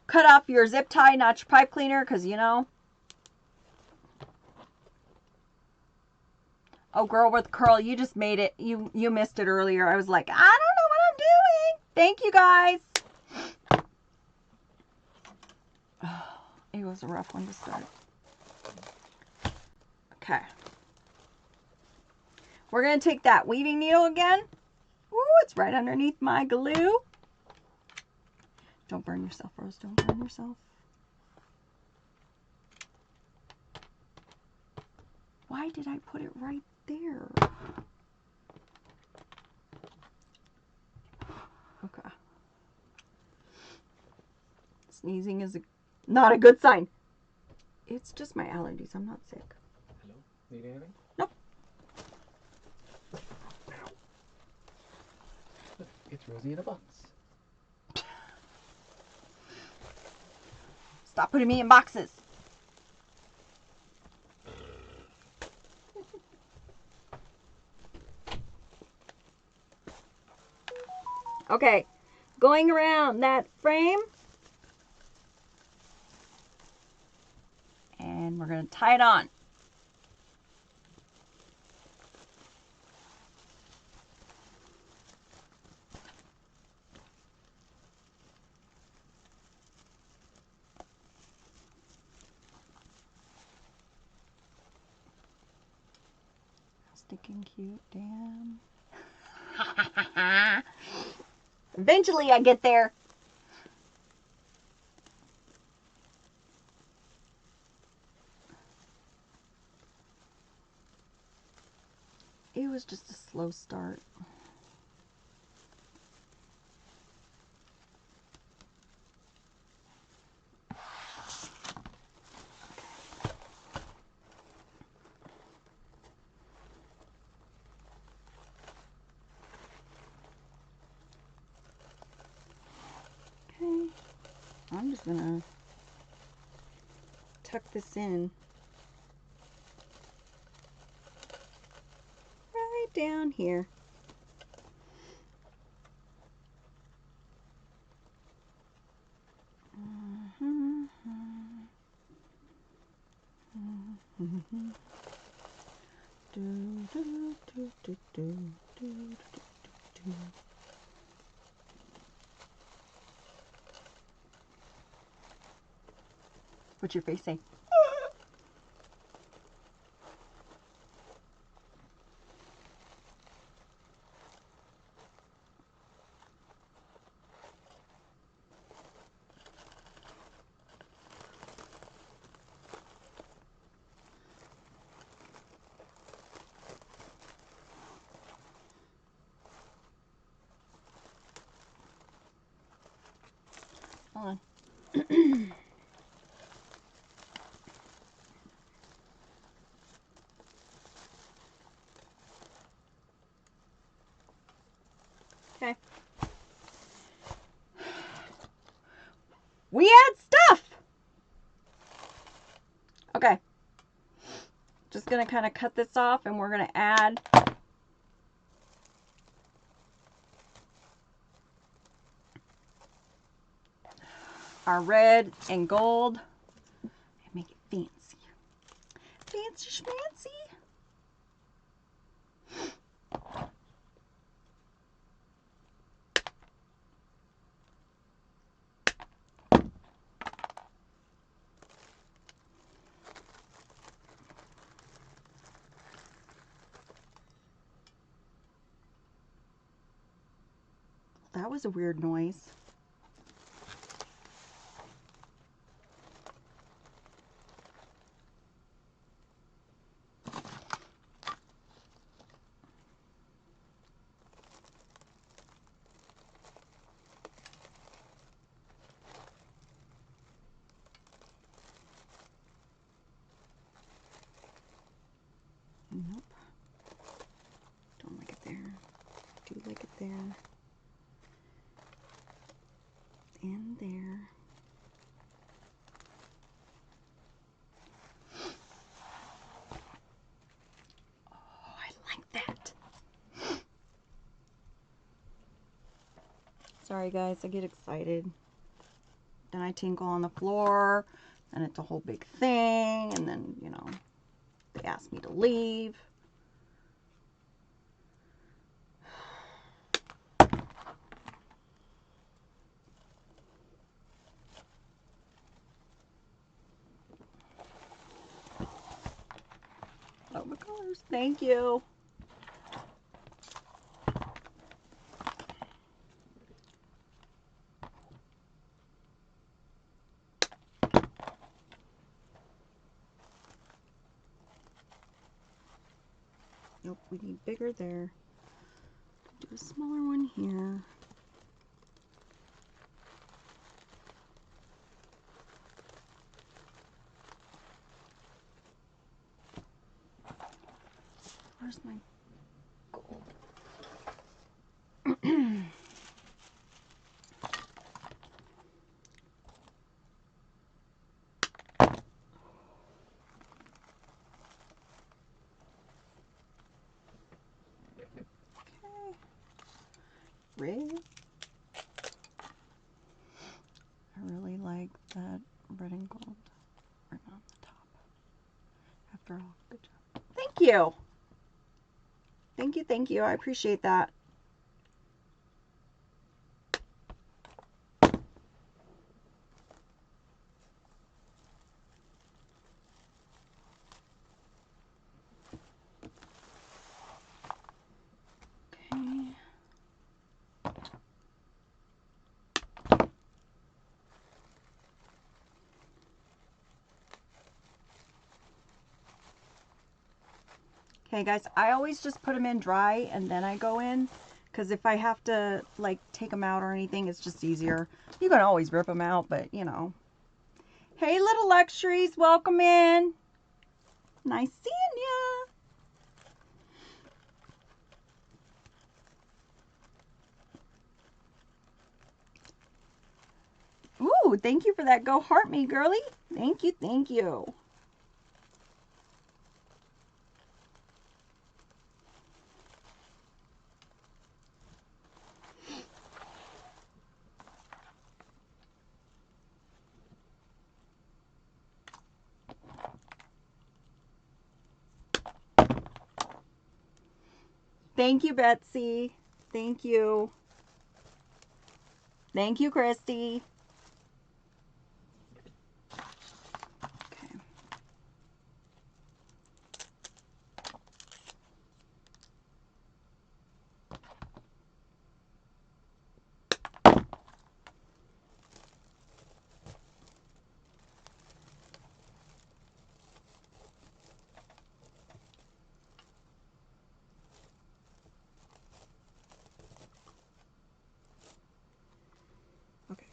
Cut off your zip tie, not your pipe cleaner, because you know. Oh, girl with curl, you just made it. You missed it earlier. I was like, I don't know what I'm doing. Thank you, guys. Oh, it was a rough one to start. Okay. We're going to take that weaving needle again. Ooh, it's right underneath my glue. Don't burn yourself, Rose. Don't burn yourself. Why did I put it right there? Okay. Sneezing is not a good sign. It's just my allergies. I'm not sick. Hello? Need anything? Nope. Look, it's Rosie in a box. Stop putting me in boxes. Okay, going around that frame. And we're going to tie it on. Sticking cute, damn. Eventually I get there. It was just a slow start. Okay, I'm just gonna tuck this in right down here. What's your face say? Okay. We add stuff. Okay. Just going to kind of cut this off and we're going to add our red and gold and make it fancy. Fancy schmancy. That was a weird noise. Nope. Don't like it there. Do like it there. And there. Oh, I like that. Sorry guys, I get excited. Then I tinkle on the floor, and it's a whole big thing, and then, you know, they ask me to leave. Oh my colors, thank you. Nope, we need bigger there. Do a smaller one here. Where's my gold? Okay. Red. I really like that red and gold right on the top. After all, good job. Thank you. Thank you, thank you. I appreciate that. Okay. Okay guys, I always just put them in dry and then I go in, because if I have to like take them out or anything, it's just easier. You can always rip them out, but you know. Hey little luxuries, welcome in. Nice seeing ya. Ooh, thank you for that. Go heart me, girly. Thank you, thank you. Thank you, Betsy. Thank you. Thank you, Christy. Okay. Okay.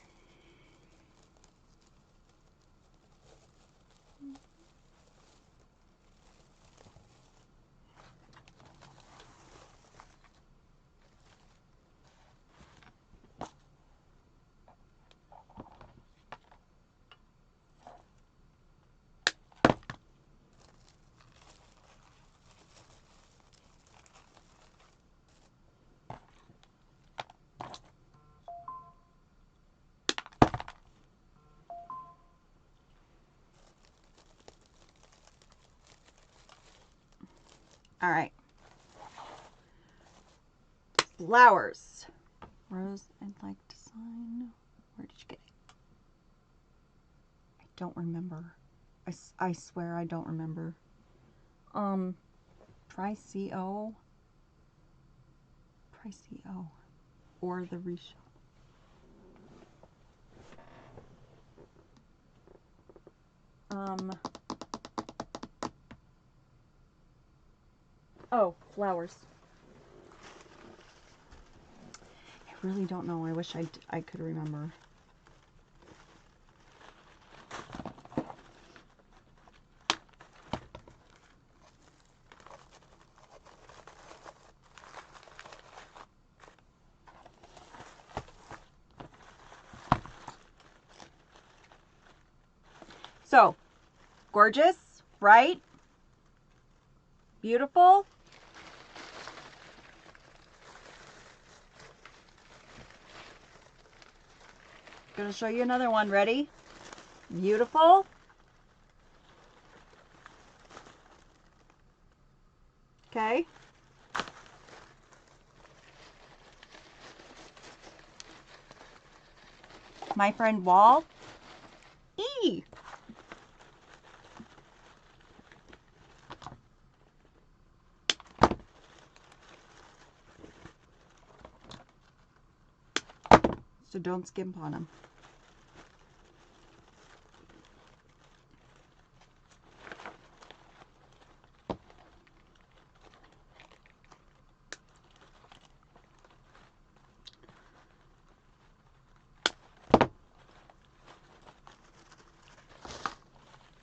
All right. Flowers. Rose, I'd like to sign. Where did you get it? I don't remember. I swear I don't remember. Try CO. Try CO. Or the reshop. Oh, flowers. I really don't know. I wish I could remember. So, gorgeous, right? Beautiful. Gonna show you another one. Ready? Beautiful. Okay. My friend Wall. E. So don't skimp on them.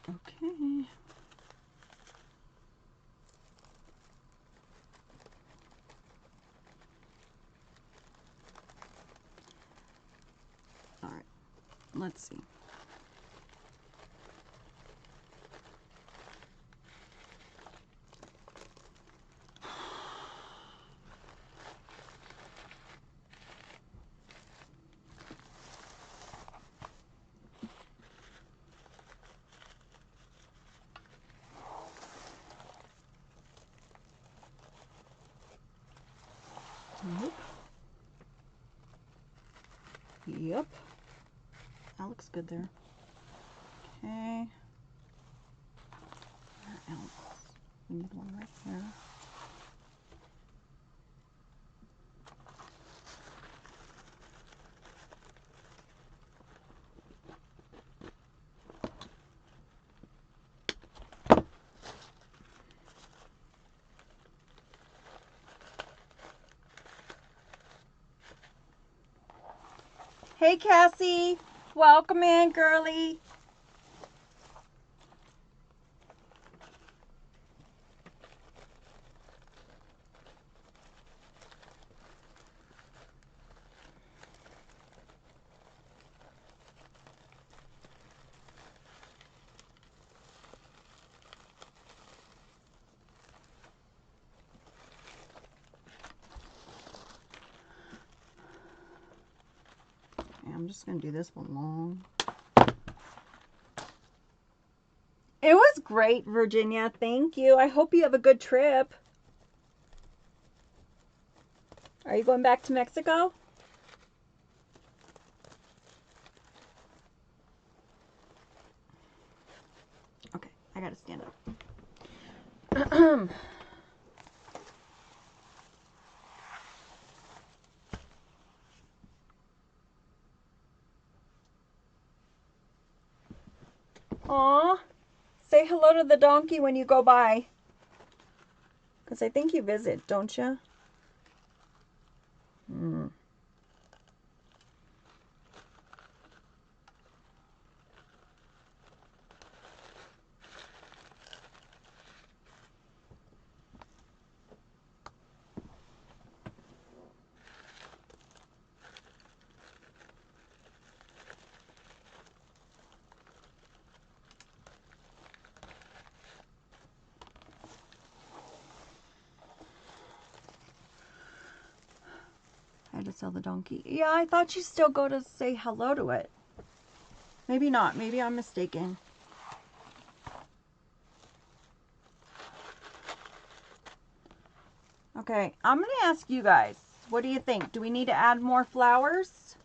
Okay. All right. Let's see. Nope. Yep. That looks good there. Okay. Where else? We need one right here. Hey, Cassie. Welcome in, girly. I'm just going to do this one long. It was great, Virginia. Thank you. I hope you have a good trip. Are you going back to Mexico? Okay, I got to stand up. Aw. Say hello to the donkey when you go by. Because I think you visit, don't you? Hmm. I had to sell the donkey. Yeah, I thought you still go to say hello to it. Maybe not. Maybe I'm mistaken. Okay, I'm going to ask you guys, what do you think? Do we need to add more flowers?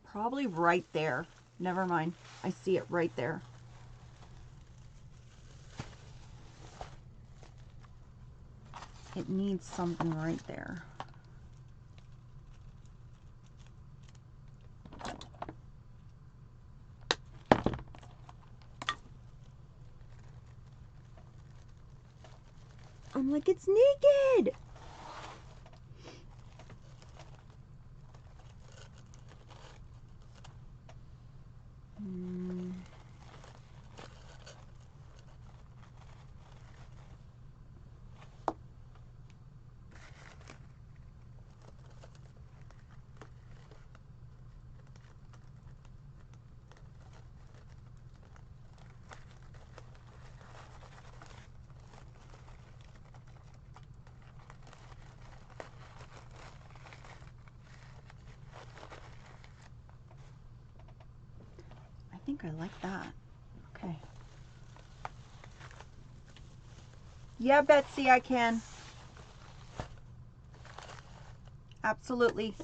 Probably right there. Never mind. I see it right there. It needs something right there. I'm like, it's naked. I think I like that. Okay. Yeah, Betsy, I can. Absolutely.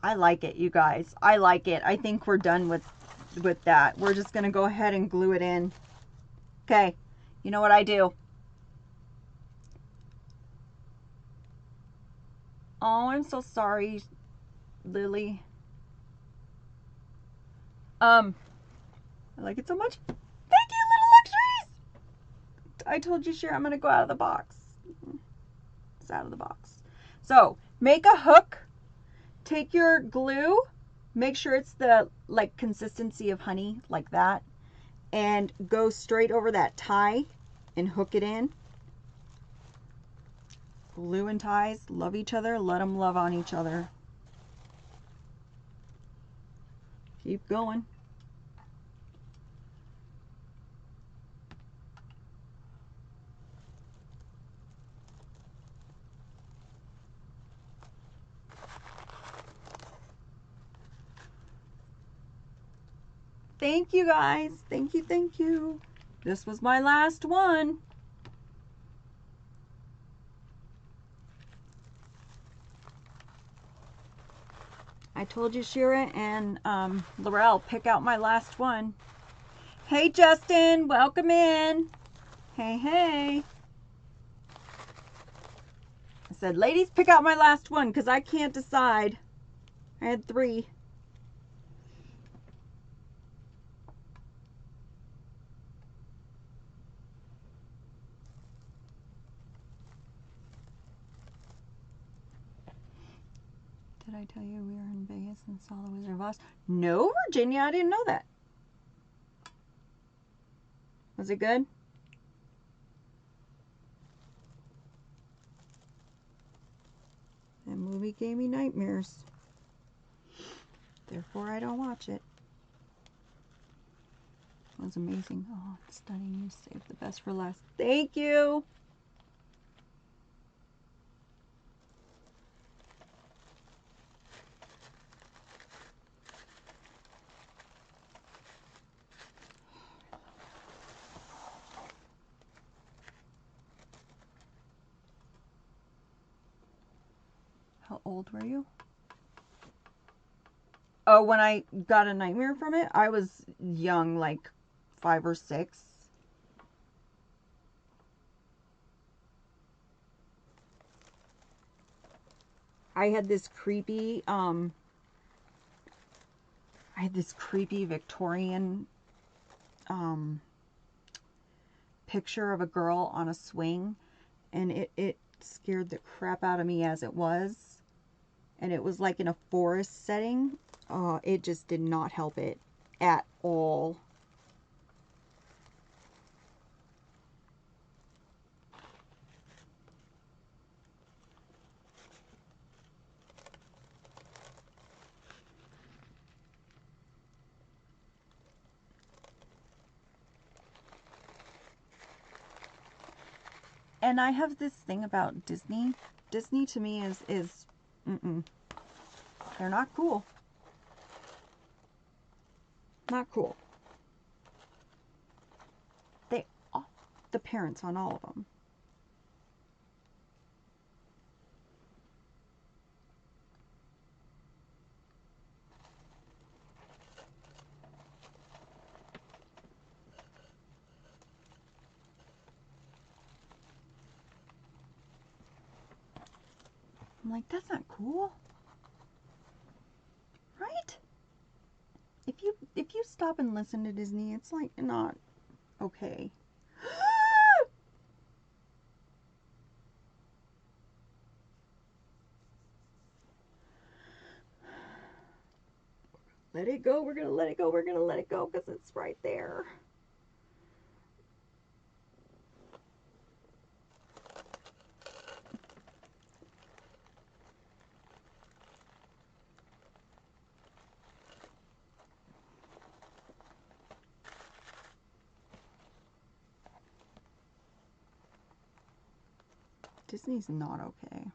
I like it, you guys. I like it. I think we're done with that. We're just going to go ahead and glue it in. Okay. You know what I do? Oh, I'm so sorry, Lily. I like it so much. Thank you, little luxuries. I told you, Cher, I'm going to go out of the box. It's out of the box. So, make a hook. Take your glue. Make sure it's the like consistency of honey, like that. And go straight over that tie and hook it in. Glue and ties love each other. Let them love on each other. Keep going. Thank you, guys. Thank you, thank you. This was my last one. I told you, Shira and Laurel, pick out my last one. Hey, Justin, welcome in. Hey, hey. I said, ladies, pick out my last one because I can't decide. I had 3. Did I tell you we were in Vegas and saw the Wizard of Oz? No, Virginia, I didn't know that. Was it good? That movie gave me nightmares. Therefore, I don't watch it. It was amazing. Oh, it's stunning. You saved the best for last. Thank you. How old were you? Oh, when I got a nightmare from it, I was young, like 5 or 6. I had this creepy, Victorian, picture of a girl on a swing, and it scared the crap out of me as it was. And it was like in a forest setting. It just did not help it at all. And I have this thing about Disney. Disney to me is they're not cool. Not cool. They off the parents on all of them. I'm like, that's not cool. Right? If you stop and listen to Disney, it's like not okay. Let it go. We're gonna let it go. We're gonna let it go because it's right there. Disney's not okay.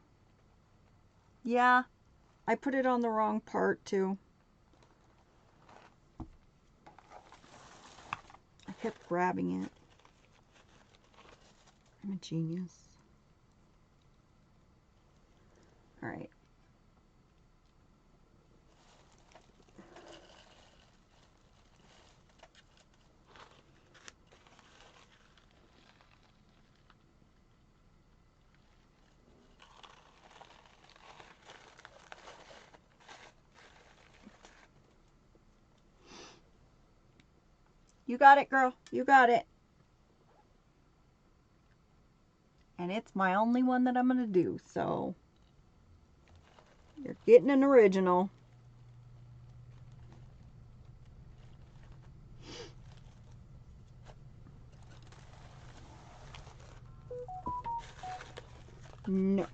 Yeah, I put it on the wrong part too. I kept grabbing it. I'm a genius. All right. You got it, girl. You got it. And it's my only one that I'm going to do, so you're getting an original. No.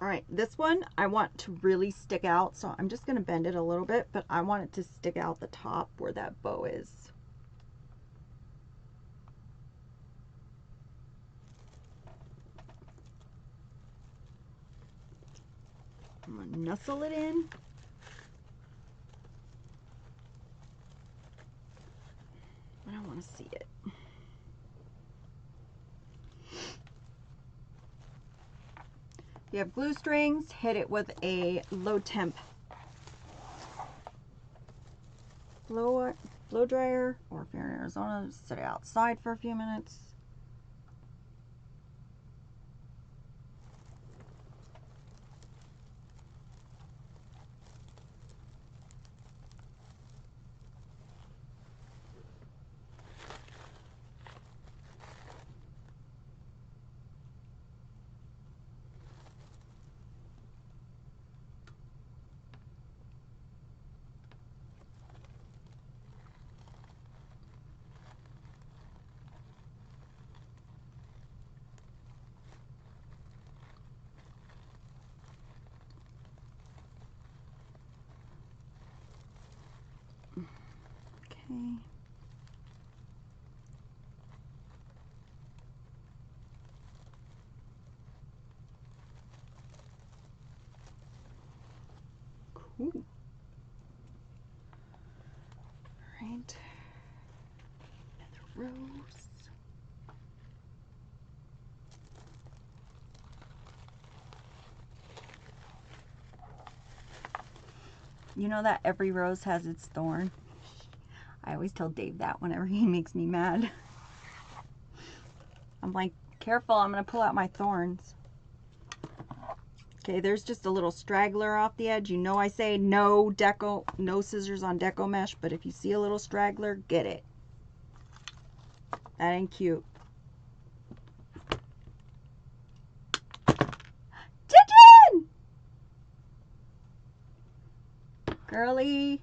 All right, this one I want to really stick out, so I'm just going to bend it a little bit, but I want it to stick out the top where that bow is. I'm going to nestle it in. I don't want to see it. If you have glue strings, hit it with a low temp blow dryer, or if you're in Arizona, just sit it outside for a few minutes. Okay. Cool. All right. Another rose. You know that every rose has its thorn? I always tell Dave that whenever he makes me mad. I'm like, careful, I'm going to pull out my thorns. Okay, there's just a little straggler off the edge. You know I say no scissors on deco mesh, but if you see a little straggler, get it. That ain't cute. Chicken! Girly.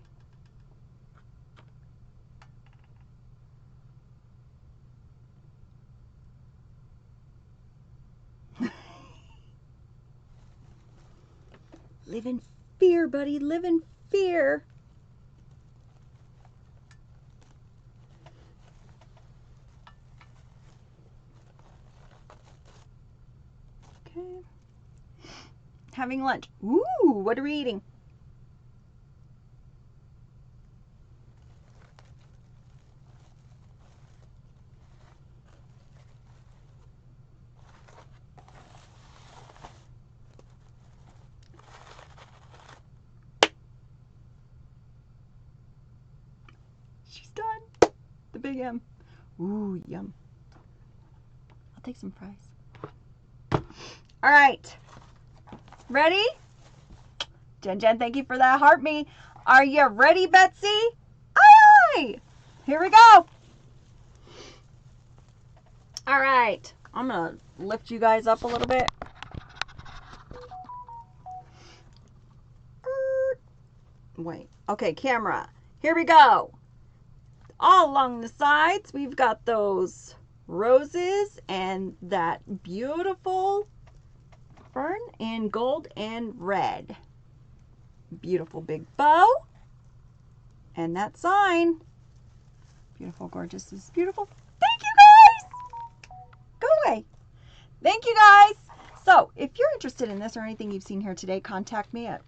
Live in fear, buddy. Live in fear. Okay. Having lunch. Ooh, what are we eating? She's done. The big M. Ooh, yum. I'll take some fries. All right. Ready? Jen, thank you for that heart me. Are you ready, Betsy? Aye, aye. Here we go. All right. I'm going to lift you guys up a little bit. Wait. Okay, camera. Here we go. All along the sides, we've got those roses and that beautiful fern in gold and red. Beautiful big bow. And that sign. Beautiful, gorgeous. This is beautiful. Thank you, guys. Go away. Thank you, guys. So, if you're interested in this or anything you've seen here today, contact me at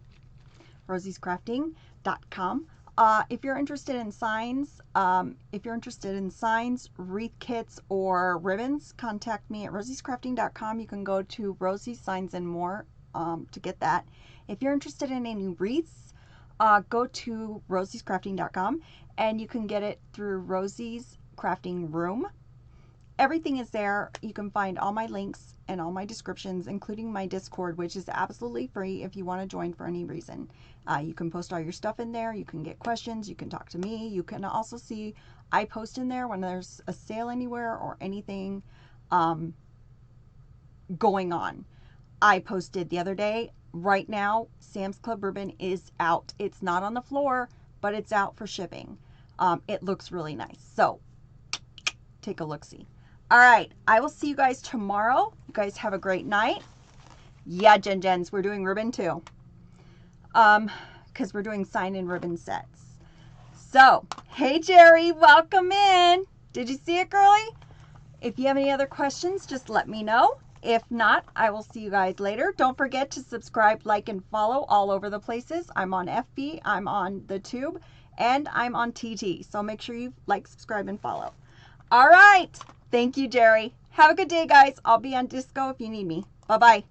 rosiescrafting.com. If you're interested in signs, wreath kits, or ribbons, contact me at rosiescrafting.com. You can go to Rosie's Signs and More to get that. If you're interested in any wreaths, go to rosiescrafting.com, and you can get it through Rosie's Crafting Room. Everything is there. You can find all my links and all my descriptions, including my Discord, which is absolutely free if you want to join for any reason. You can post all your stuff in there. You can get questions. You can talk to me. You can also see I post in there when there's a sale anywhere or anything going on. I posted the other day. Right now, Sam's Club ribbon is out. It's not on the floor, but it's out for shipping. It looks really nice. So take a look-see. All right, I will see you guys tomorrow. You guys have a great night. Yeah, Jens, we're doing ribbon too. Because we're doing sign and ribbon sets. So, hey Jerry, welcome in. Did you see it, girly? If you have any other questions, just let me know. If not, I will see you guys later. Don't forget to subscribe, like, and follow all over the places. I'm on FB, I'm on the Tube, and I'm on TT. So make sure you like, subscribe, and follow. All right. Thank you, Jerry. Have a good day, guys. I'll be on Disco if you need me. Bye-bye.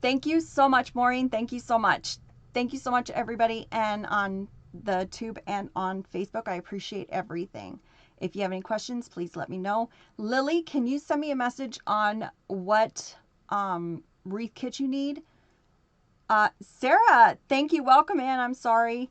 Thank you so much, Maureen. Thank you so much. Thank you so much, everybody, and on the Tube and on Facebook. I appreciate everything. If you have any questions, please let me know. Lily, can you send me a message on what wreath kit you need? Sarah, thank you. Welcome in. I'm sorry.